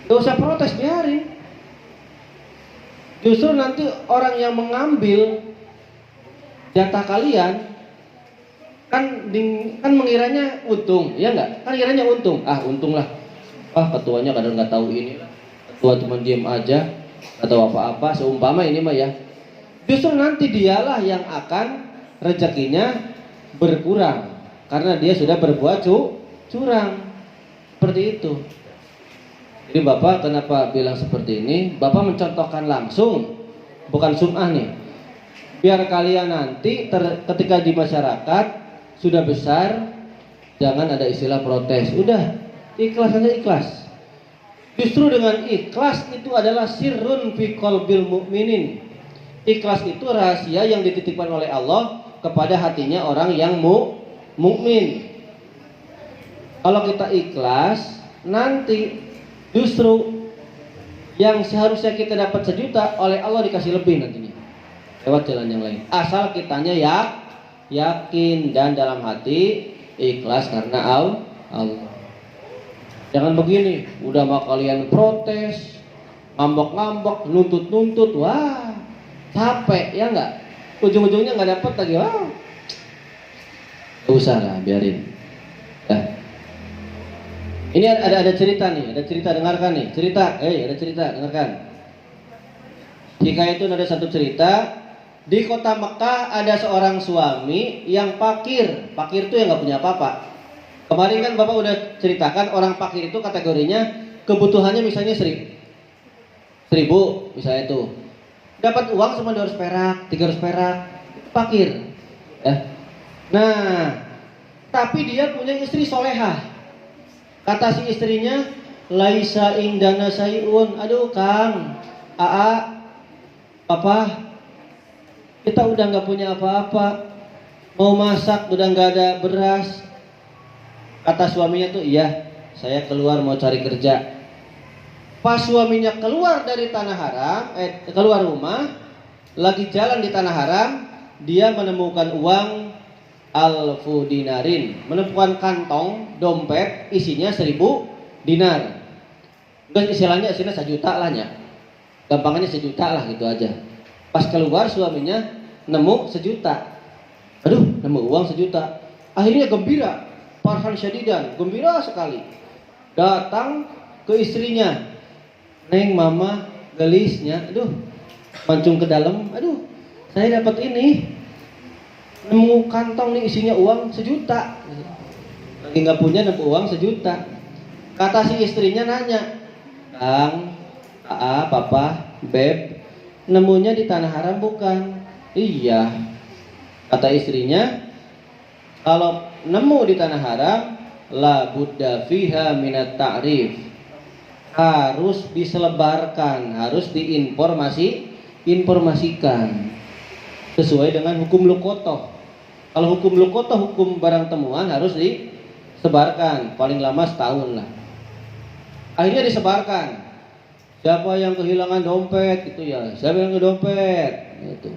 Speaker 2: gak usah protes, biarin. Justru nanti orang yang mengambil jatah kalian kan mengiranya untung, ya enggak? Kan kiranya untung. Untung lah. Ketuanya kadang nggak tahu ini. Ketua cuma diem aja atau apa-apa. Seumpama ini mah ya. Justru nanti dialah yang akan rezekinya berkurang karena dia sudah berbuat curang. Seperti itu. Jadi Bapak kenapa bilang seperti ini? Bapak mencontohkan langsung, bukan sum'ah nih. Biar kalian nanti ketika di masyarakat sudah besar, jangan ada istilah protes. Udah, ikhlas aja, ikhlas. Justru dengan ikhlas itu adalah sirrun fi qalbil mu'minin. Ikhlas itu rahasia yang dititipkan oleh Allah kepada hatinya orang yang mukmin. Kalau kita ikhlas, nanti justru yang seharusnya kita dapat 1 juta oleh Allah dikasih lebih nantinya lewat jalan yang lain. Asal kitanya yakin dan dalam hati ikhlas karena Allah. Jangan begini, udah mau kalian protes, ngambek-ngambek, nuntut-nuntut, wah capek ya enggak? Ujung-ujungnya nggak dapat lagi, wah gak usah lah, biarin. Ya. Ini ada cerita nih, dengarkan nih, ada cerita, dengarkan. Jika itu ada satu cerita. Di kota Mekah ada seorang suami yang fakir itu yang nggak punya apa-apa. Kemarin kan Bapak udah ceritakan orang fakir itu kategorinya kebutuhannya misalnya 1.000 misalnya itu. Dapat uang cuma 200 perak, 300 perak, fakir. Ya. Nah, tapi dia punya istri solehah. Kata si istrinya, laisa indana sayun. Aduh Kang, Papa, kita udah nggak punya apa-apa, mau masak udah nggak ada beras. Kata suaminya tuh, iya, saya keluar mau cari kerja. Pas suaminya keluar dari tanah haram, keluar rumah, lagi jalan di tanah haram, dia menemukan uang alfu dinarin, menemukan kantong dompet isinya 1.000 dinar. Enggak, istilahnya 1 juta lah ya. Gampangannya 1 juta lah gitu aja. Pas keluar suaminya nemu 1 juta. Aduh, nemu uang 1 juta. Akhirnya gembira, farhan syadidan, gembira sekali. Datang ke istrinya, neng mama gelisnya, aduh, mancung ke dalam, aduh, saya dapat ini, nemu kantong nih isinya uang 1 juta. Lagi nggak punya, nemu uang 1 juta. Kata si istrinya nanya, Kang, Papa, Beb, nemunya di tanah haram bukan? Iya. Kata istrinya, kalau nemu di tanah haram, la budda fiha minat ta'rif. Harus diselebarkan, harus diinformasikan sesuai dengan hukum lukotoh. Kalau hukum lukotoh, hukum barang temuan harus disebarkan paling lama setahun lah. Akhirnya disebarkan. Siapa yang kehilangan dompet itu ya? Siapa yang ke dompet? Itu.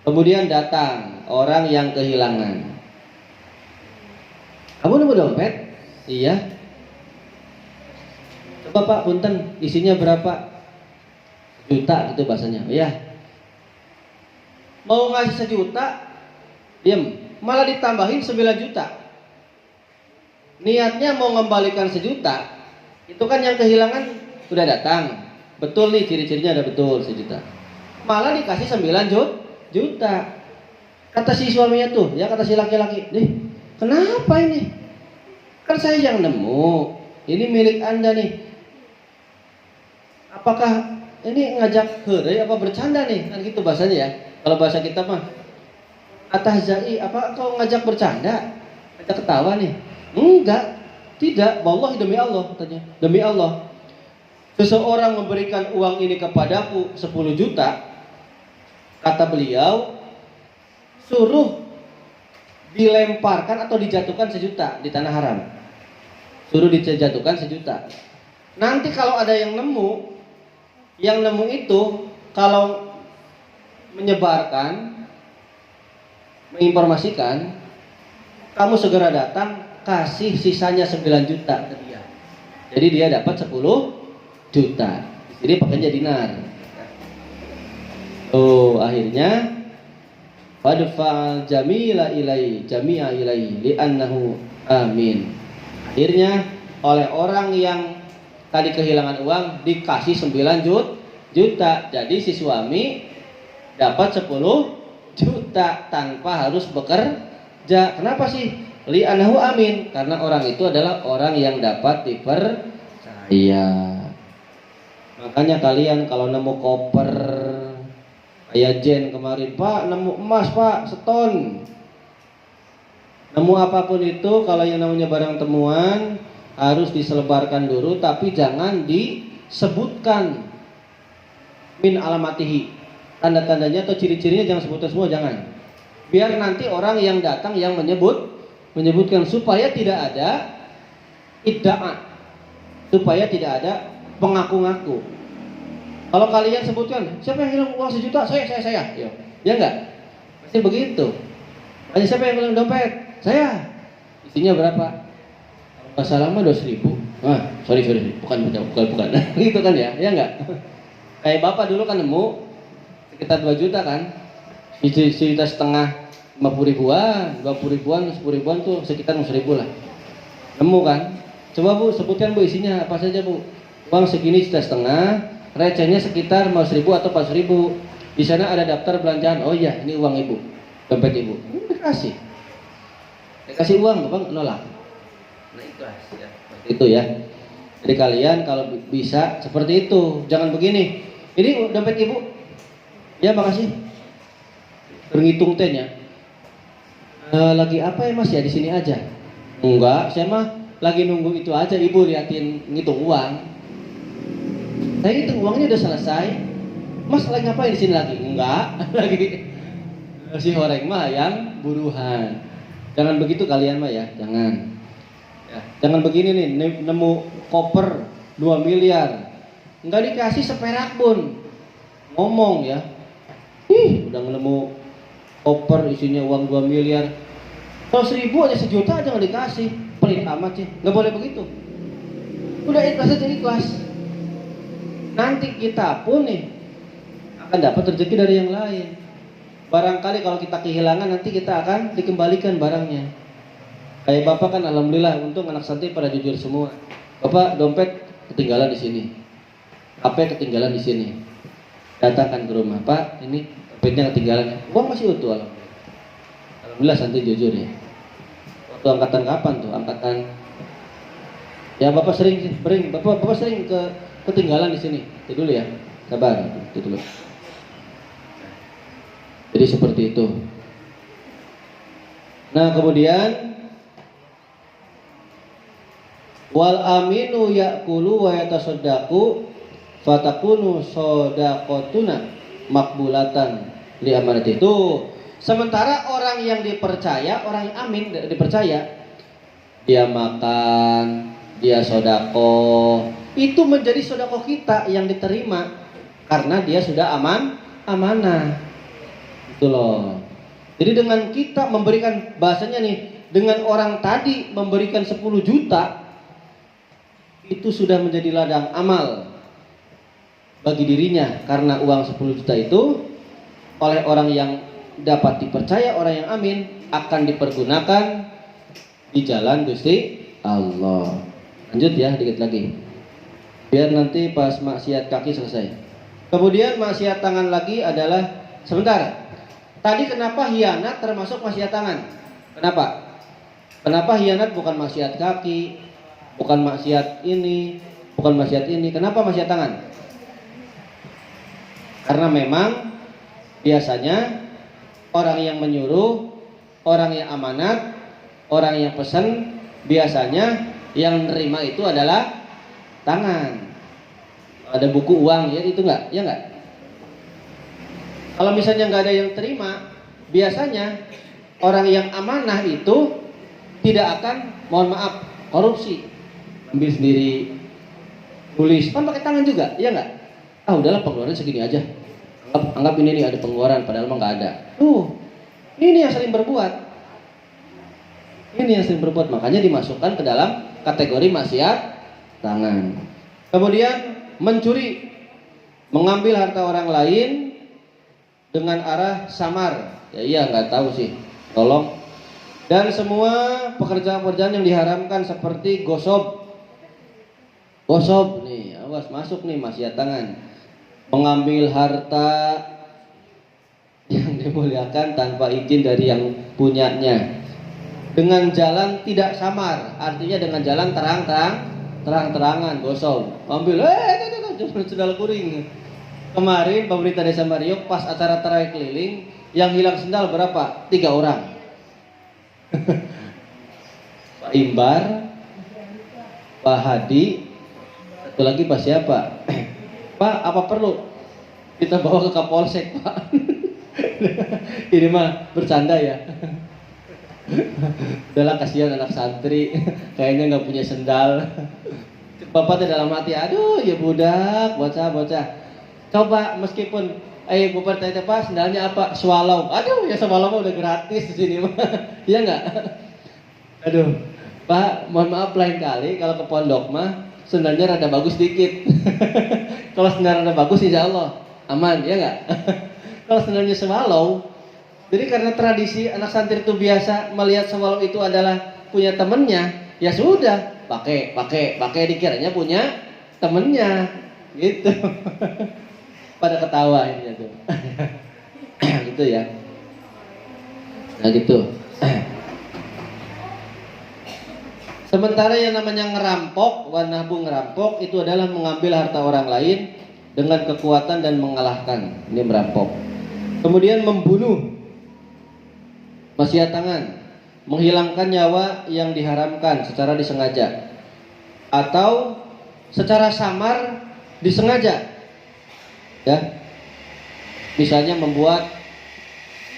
Speaker 2: Kemudian datang orang yang kehilangan. Kamu nemu dompet? Iya. Coba Pak, punten, isinya berapa? Juta gitu bahasanya. Iya. Mau ngasih 1 juta, diam. Malah ditambahin 9 juta. Niatnya mau mengembalikan 1 juta. Itu kan yang kehilangan sudah datang. Betul nih, ciri-cirinya ada betul 1 juta. Malah dikasih 9 juta. Kata si suaminya tuh, ya kata si laki-laki, "Nih, kenapa ini? Kan saya yang nemu. Ini milik Anda nih. Apakah ini ngajak heureuy apa bercanda nih?" Kan gitu bahasanya ya. Kalau bahasa kita mah, "Atahzai, apa kau ngajak bercanda? Ngajak ketawa nih?" Enggak. Tidak, wallahi demi Allah katanya. Demi Allah. Seseorang memberikan uang ini kepadaku 10 juta. Kata beliau, suruh dilemparkan atau dijatuhkan 1 juta di tanah haram. Suruh dijatuhkan 1 juta. Nanti kalau ada yang nemu itu kalau menyebarkan, menginformasikan, kamu segera datang, kasih sisanya 9 juta ke dia. Jadi dia dapat 10 juta. Jadi pakainya dinar. Oh, akhirnya fadfa'al jami'a ilai li'annahu amin. Akhirnya oleh orang yang tadi kehilangan uang dikasih 9 juta. Jadi si suami dapat 10 juta tanpa harus bekerja. Kenapa sih? Li'annahu amin. Karena orang itu adalah orang yang dapat dipercaya. Makanya kalian kalau nemu koper kayak Jen kemarin, "Pak, nemu emas Pak, seton." Nemu apapun itu, kalau yang namanya barang temuan harus diselebarkan dulu, tapi jangan disebutkan min alamatihi, tanda-tandanya atau ciri-cirinya jangan sebutkan semua, jangan. Biar nanti orang yang datang yang menyebutkan, supaya tidak ada idda'a, supaya tidak ada pengaku-ngaku. Kalau kalian sebutkan, "Siapa yang hilang uang 1 juta? Saya. Ya enggak? Pasti begitu. Makanya siapa yang hilang dompet? Saya. Isinya berapa? Kalau salah mah 200.000. Sorry. Bukan. Gitu kan ya? Ya enggak? Kayak bapak dulu kan nemu sekitar 2 juta kan? Cerita setengah 50 ribuan, 20 ribuan, 10 ribuan tuh sekitar 100.000 lah. Nemu kan? Coba Bu, sebutkan Bu isinya apa saja Bu? Uang segini juta setengah, recehnya sekitar 50.000 atau 40.000. Di sana ada daftar belanjaan. Oh iya, ini uang Ibu, dompet Ibu. Dikasih uang, Bapak nolak. Nah ikhlas ya. Seperti itu ya. Jadi kalian kalau bisa seperti itu, jangan begini. Ini dompet Ibu. Ya makasih. Berhitung tennya. Lagi apa ya Mas ya, di sini aja? Enggak, saya mah lagi nunggu itu aja, Ibu liatin ngitung uang. Saya hitung uangnya udah selesai. Mas lagi ngapain di sini lagi? Enggak, lagi si horeng mah yang buruhan. Jangan begitu kalian mah ya, jangan. Ya, jangan begini nih, nemu koper 2 miliar. Enggak dikasih seperak pun. Ngomong ya. Udah nemu koper isinya uang 2 miliar. Kalau 1.000 aja 1 juta aja nggak dikasih. Pelit amat sih. Nggak boleh begitu. Udah ikhlas aja, ikhlas. Nanti kita pun nih akan dapat rezeki dari yang lain. Barangkali kalau kita kehilangan, nanti kita akan dikembalikan barangnya. Kayak Bapak kan alhamdulillah, untung anak santri pada jujur semua. Bapak dompet ketinggalan di sini. HP ketinggalan di sini. Datangkan ke rumah, "Pak, ini dompetnya ketinggalan." Uang masih utuh alhamdulillah. Alhamdulillah santri jujur ya. Waktu angkatan kapan tuh? Angkatan ya Bapak sering Bapak sering ketinggalan di sini. Itu dulu ya. Sabar, itu dulu. Jadi seperti itu. Nah, kemudian wal aminu ya'kulu wa yatasaddaqu fatakunu shadaqatuna makbulatan li amanati. Itu sementara orang yang dipercaya, orang yang dipercaya, dia makan, dia sedekah, itu menjadi sedekah kita yang diterima karena dia sudah amanah. Itu loh. Jadi dengan kita memberikan, bahasanya nih, dengan orang tadi memberikan 10 juta, itu sudah menjadi ladang amal bagi dirinya, karena uang 10 juta itu oleh orang yang dapat dipercaya, orang yang amin, akan dipergunakan di jalan Gusti Allah. Lanjut ya, dikit lagi biar nanti pas maksiat kaki selesai. Kemudian maksiat tangan lagi adalah, sebentar, tadi kenapa hianat termasuk maksiat tangan? Kenapa hianat bukan maksiat kaki, bukan maksiat ini, bukan maksiat ini? Kenapa maksiat tangan? Karena memang biasanya orang yang menyuruh, orang yang amanat, orang yang pesan, biasanya yang nerima itu adalah tangan. Ada buku uang ya, itu enggak? Ya enggak? Kalau misalnya enggak ada yang terima, biasanya orang yang amanah itu tidak akan, mohon maaf, korupsi. Ambil sendiri, tulis, kan pakai tangan juga, ya enggak? Ah udahlah, pengeluaran segini aja. Anggap ini nih ada pengeluaran, padahal mah enggak ada. Ini yang sering berbuat. Ini yang sering berbuat, makanya dimasukkan ke dalam kategori maksiat tangan. Kemudian mencuri, mengambil harta orang lain dengan arah samar. Ya iya, nggak tahu sih, tolong. Dan semua pekerjaan-pekerjaan yang diharamkan seperti gosop nih, awas masuk nih maksiat tangan. Mengambil harta yang dimuliakan tanpa izin dari yang punyanya, dengan jalan tidak samar, artinya dengan jalan terang-terangan, gosong, ambil, sendal kuring. Kemarin pemerintah Desa Mariok pas acara tarawih keliling, yang hilang sendal berapa? 3 orang. Pak Imbar, Pak Hadi, satu lagi Pak siapa? Pak, apa perlu kita bawa ke Kapolsek, Pak? Ini mah bercanda ya. Udahlah, kasihan anak santri, kayaknya nggak punya sendal. Bapak tuh dalam hati, aduh ya budak, bocah. Coba meskipun Bapak tanya, Pak sendalnya apa? Swallow. Aduh ya, swallow mah udah gratis di sini mah. Iya nggak? Aduh, Pak mohon maaf, lain kali kalau ke pondok mah sendalnya rada bagus dikit. Kalau sendal rada bagus insya Allah aman, ya nggak? Kalau sendalnya swallow, jadi karena tradisi anak santri itu biasa melihat swallow itu adalah punya temennya, ya sudah pakai dikiranya punya temennya gitu. Pada ketawa ini tuh. Gitu ya. Nah gitu. Sementara yang namanya ngerampok, wanahbu ngerampok, itu adalah mengambil harta orang lain dengan kekuatan dan mengalahkan. Ini merampok. Kemudian membunuh, maksiat tangan, menghilangkan nyawa yang diharamkan secara disengaja atau secara samar disengaja. Ya, misalnya membuat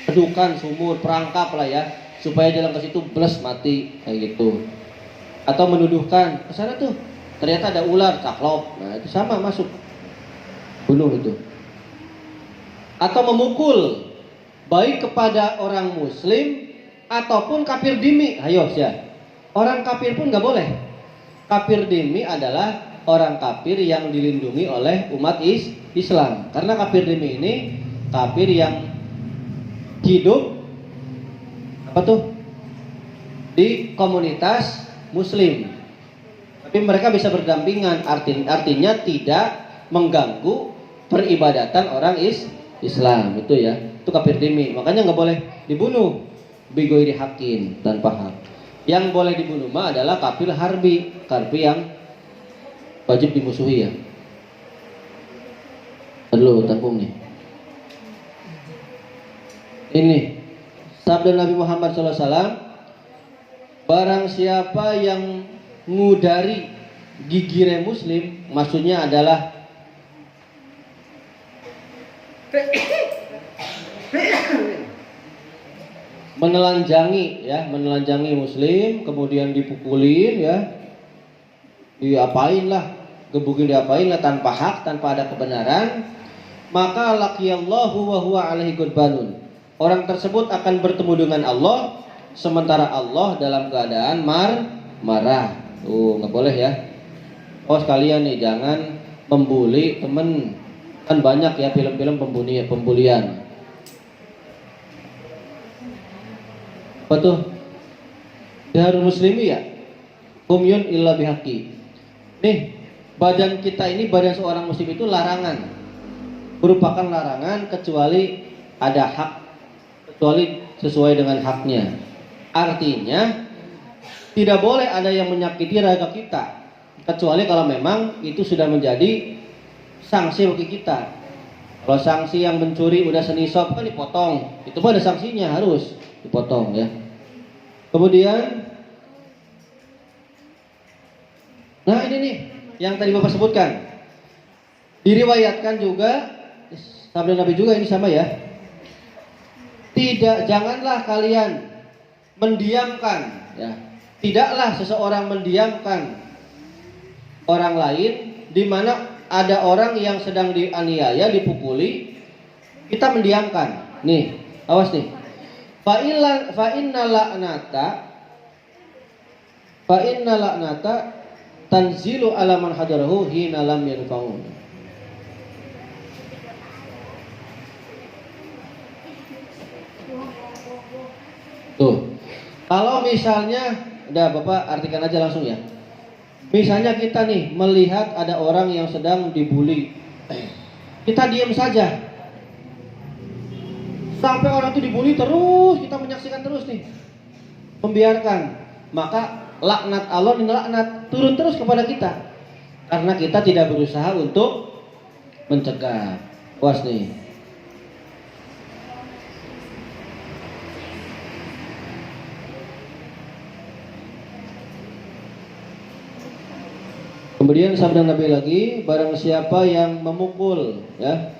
Speaker 2: pedukan, sumur, perangkap lah ya, supaya jalan ke situ bles mati kayak gitu. Atau menuduhkan ke sana tuh ternyata ada ular, caklop. Nah, itu sama masuk bunuh itu. Atau memukul baik kepada orang muslim ataupun kafir dimi. Ayo ya. Orang kafir pun nggak boleh. Kafir dimi adalah orang kafir yang dilindungi oleh umat Islam. Karena kafir dimi ini kafir yang hidup di komunitas muslim. Tapi mereka bisa berdampingan, artinya tidak mengganggu peribadatan orang Islam, itu ya. Itu kafir dimi. Makanya nggak boleh dibunuh bigoiri hakin, tanpa hak. Yang boleh dibunuh mah adalah kafir harbi yang wajib dimusuhi ya. Perlu tampung nih. Ini sabda Nabi Muhammad SAW, barang siapa yang ngudari gigire muslim, maksudnya adalah menelanjangi muslim, kemudian dipukulin ya, diapain lah, gebukin diapain tanpa hak, tanpa ada kebenaran, maka laqiyallahu wa huwa alaihi ghadbanun. Orang tersebut akan bertemu dengan Allah sementara Allah dalam keadaan marah. Nggak boleh ya. Oh sekalian nih, jangan membuli temen. Kan banyak ya film-film pembulian. Apa tuh? Darul muslimi ya. Humyun illa bihaqi. Nih, badan kita ini, badan seorang muslim itu larangan. Merupakan larangan kecuali ada hak, kecuali sesuai dengan haknya. Artinya tidak boleh ada yang menyakiti raga kita, kecuali kalau memang itu sudah menjadi sanksi bagi kita. Kalau sanksi yang mencuri udah senisab kan dipotong, itu pun ada sanksinya, harus dipotong ya. Kemudian, nah ini nih yang tadi Bapak sebutkan, diriwayatkan juga sabda Nabi juga ini sama ya. Janganlah kalian mendiamkan ya. Tidaklah seseorang mendiamkan orang lain di mana ada orang yang sedang dianiaya, dipukuli, kita mendiamkan. Nih, awas nih. Fa inna la'nata tanzilu ala man hadarahu hina lam yanfa'un. Tuh. Kalau misalnya, udah Bapak artikan aja langsung ya. Misalnya kita nih melihat ada orang yang sedang dibully, kita diam saja. Sampai orang itu dibully terus, kita menyaksikan terus nih, membiarkan, maka laknat Allah ini laknat turun terus kepada kita, karena kita tidak berusaha untuk mencegah. Puas nih. Kemudian sabda Nabi lagi, barang siapa yang memukul ya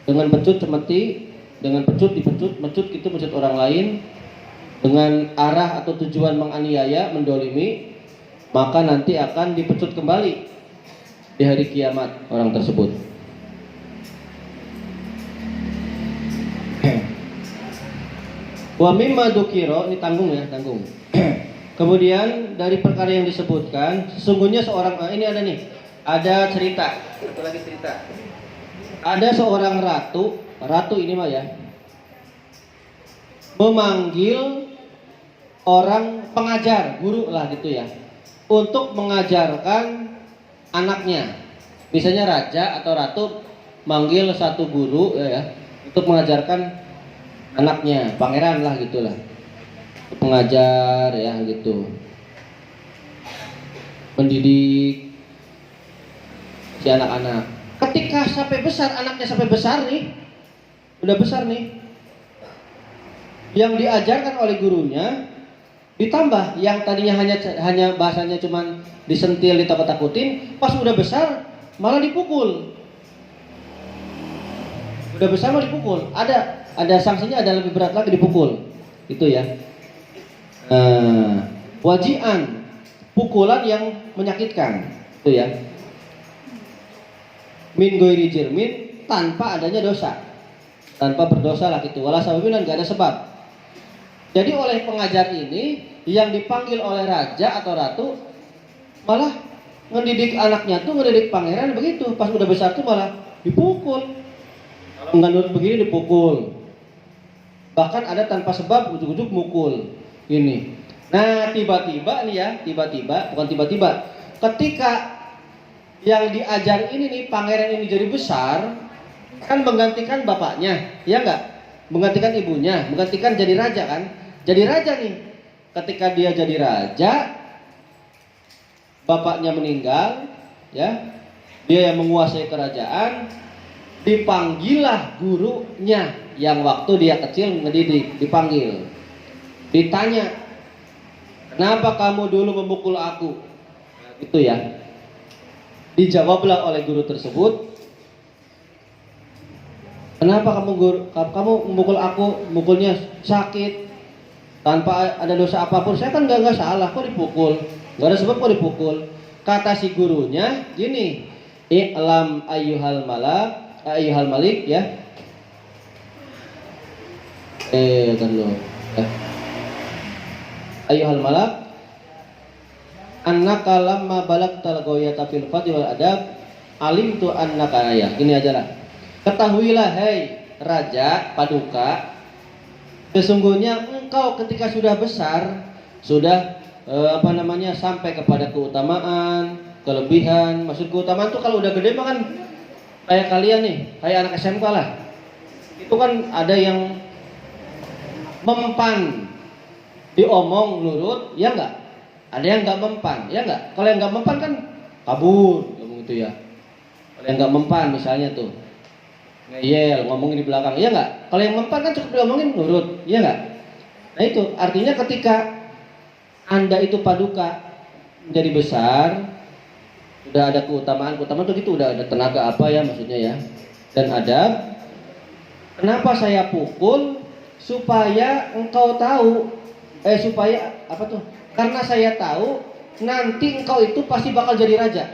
Speaker 2: dengan pecut cemeti, dengan dipecut itu mecut orang lain dengan arah atau tujuan menganiaya, mendolimi, maka nanti akan dipecut kembali di hari kiamat orang tersebut. Wa mimma dzukira, ini tanggung ya, tanggung. Kemudian dari perkara yang disebutkan, sesungguhnya seorang ini ada nih, ada cerita, satu lagi cerita. Ada seorang ratu ini mah ya, memanggil orang pengajar, guru lah gitu ya, untuk mengajarkan anaknya. Misalnya raja atau ratu manggil satu guru ya, untuk mengajarkan anaknya, pangeran lah gitulah. Pengajar ya gitu, mendidik si anak-anak. Ketika sampai besar, anaknya sampai besar nih, udah besar nih, yang diajarkan oleh gurunya ditambah, yang tadinya hanya bahasanya cuman disentil, ditakut-takutin, pas udah besar malah dipukul. Udah besar malah dipukul. Ada sanksinya, ada lebih berat lagi, dipukul. Itu ya. Wajian, pukulan yang menyakitkan, itu ya. Min ghairi jirmin, tanpa adanya dosa, tanpa berdosa lah gitu. Wala sababin, enggak ada sebab. Jadi oleh pengajar ini yang dipanggil oleh raja atau ratu malah ngedidik anaknya tuh, ngedidik pangeran begitu. Pas udah besar tuh malah dipukul. Kalau nggak nurut begini dipukul. Bahkan ada tanpa sebab, ujuk-ujuk mukul. Ini. Nah, tiba-tiba nih ya, bukan tiba-tiba. Ketika yang diajar ini nih, pangeran ini jadi besar, kan menggantikan bapaknya, ya enggak? Menggantikan ibunya, menggantikan jadi raja kan? Jadi raja nih. Ketika dia jadi raja, bapaknya meninggal, ya. Dia yang menguasai kerajaan, dipanggillah gurunya yang waktu dia kecil ngedidik, dipanggil. Ditanya, kenapa kamu dulu memukul aku? Itu ya. Dijawablah oleh guru tersebut, kenapa kamu memukul aku? Mukulnya sakit, tanpa ada dosa apapun. Saya kan nggak salah, kok dipukul? Nggak ada sebab kok dipukul? kata si gurunya gini, i'lam ayyuhal malik ya. Dulu. Ayyuhal malak annaka lamma balagtal ghayata fil fadli wal adab alimtu annaka ayah. Gini aja lah. Ketahuilah hai raja Paduka, sesungguhnya engkau ketika sudah besar, sudah sampai kepada keutamaan, kelebihan. Maksud keutamaan tuh kalau udah gede mah kan kayak kalian nih, kayak anak SMK lah. Itu kan ada yang mempan, diomong nurut, ya enggak? Ada yang enggak mempan, ya enggak? Kalau yang enggak mempan kan kabur, ngomong itu ya. Kalau yang enggak mempan misalnya tuh ngeyel, ngomongin di belakang, ya enggak? Kalau yang mempan kan cukup diomongin nurut, ya enggak? Nah itu artinya ketika Anda itu Paduka menjadi besar, udah ada keutamaan tuh gitu, udah ada tenaga apa ya maksudnya ya, dan adab. Kenapa saya pukul? Supaya engkau tahu, supaya apa tuh? Karena saya tahu nanti engkau itu pasti bakal jadi raja.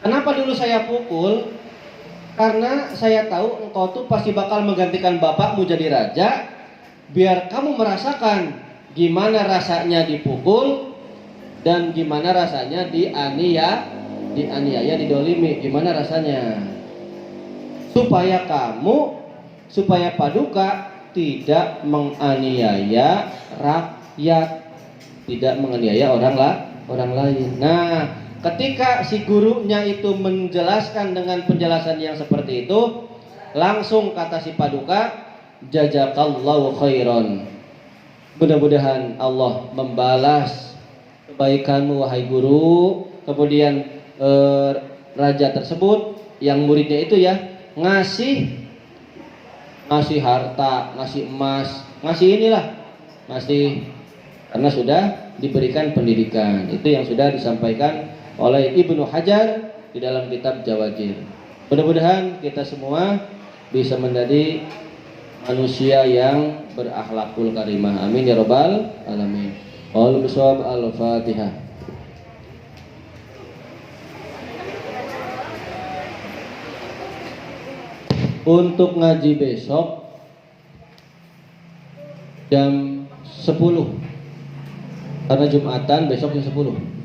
Speaker 2: Kenapa dulu saya pukul? Karena saya tahu engkau tuh pasti bakal menggantikan bapakmu jadi raja, biar kamu merasakan gimana rasanya dipukul dan gimana rasanya dianiaya, didolimi, gimana rasanya. Supaya Paduka tidak menganiaya rakyat, tidak menganiaya orang lain. Nah, ketika si gurunya itu menjelaskan dengan penjelasan yang seperti itu, langsung kata si Paduka, jazakallahu khairan. Mudah-mudahan Allah membalas kebaikanmu wahai guru. Kemudian raja tersebut yang muridnya itu ya ngasih harta, ngasih emas, ngasih karena sudah diberikan pendidikan. Itu yang sudah disampaikan oleh Ibnu Hajar di dalam kitab Jawajir. Mudah-mudahan kita semua bisa menjadi manusia yang berakhlakul karimah. Amin ya rabbal alamin. Qul bisawab al-Fatihah. Untuk ngaji besok jam 10, karena Jumatan besok jam 10.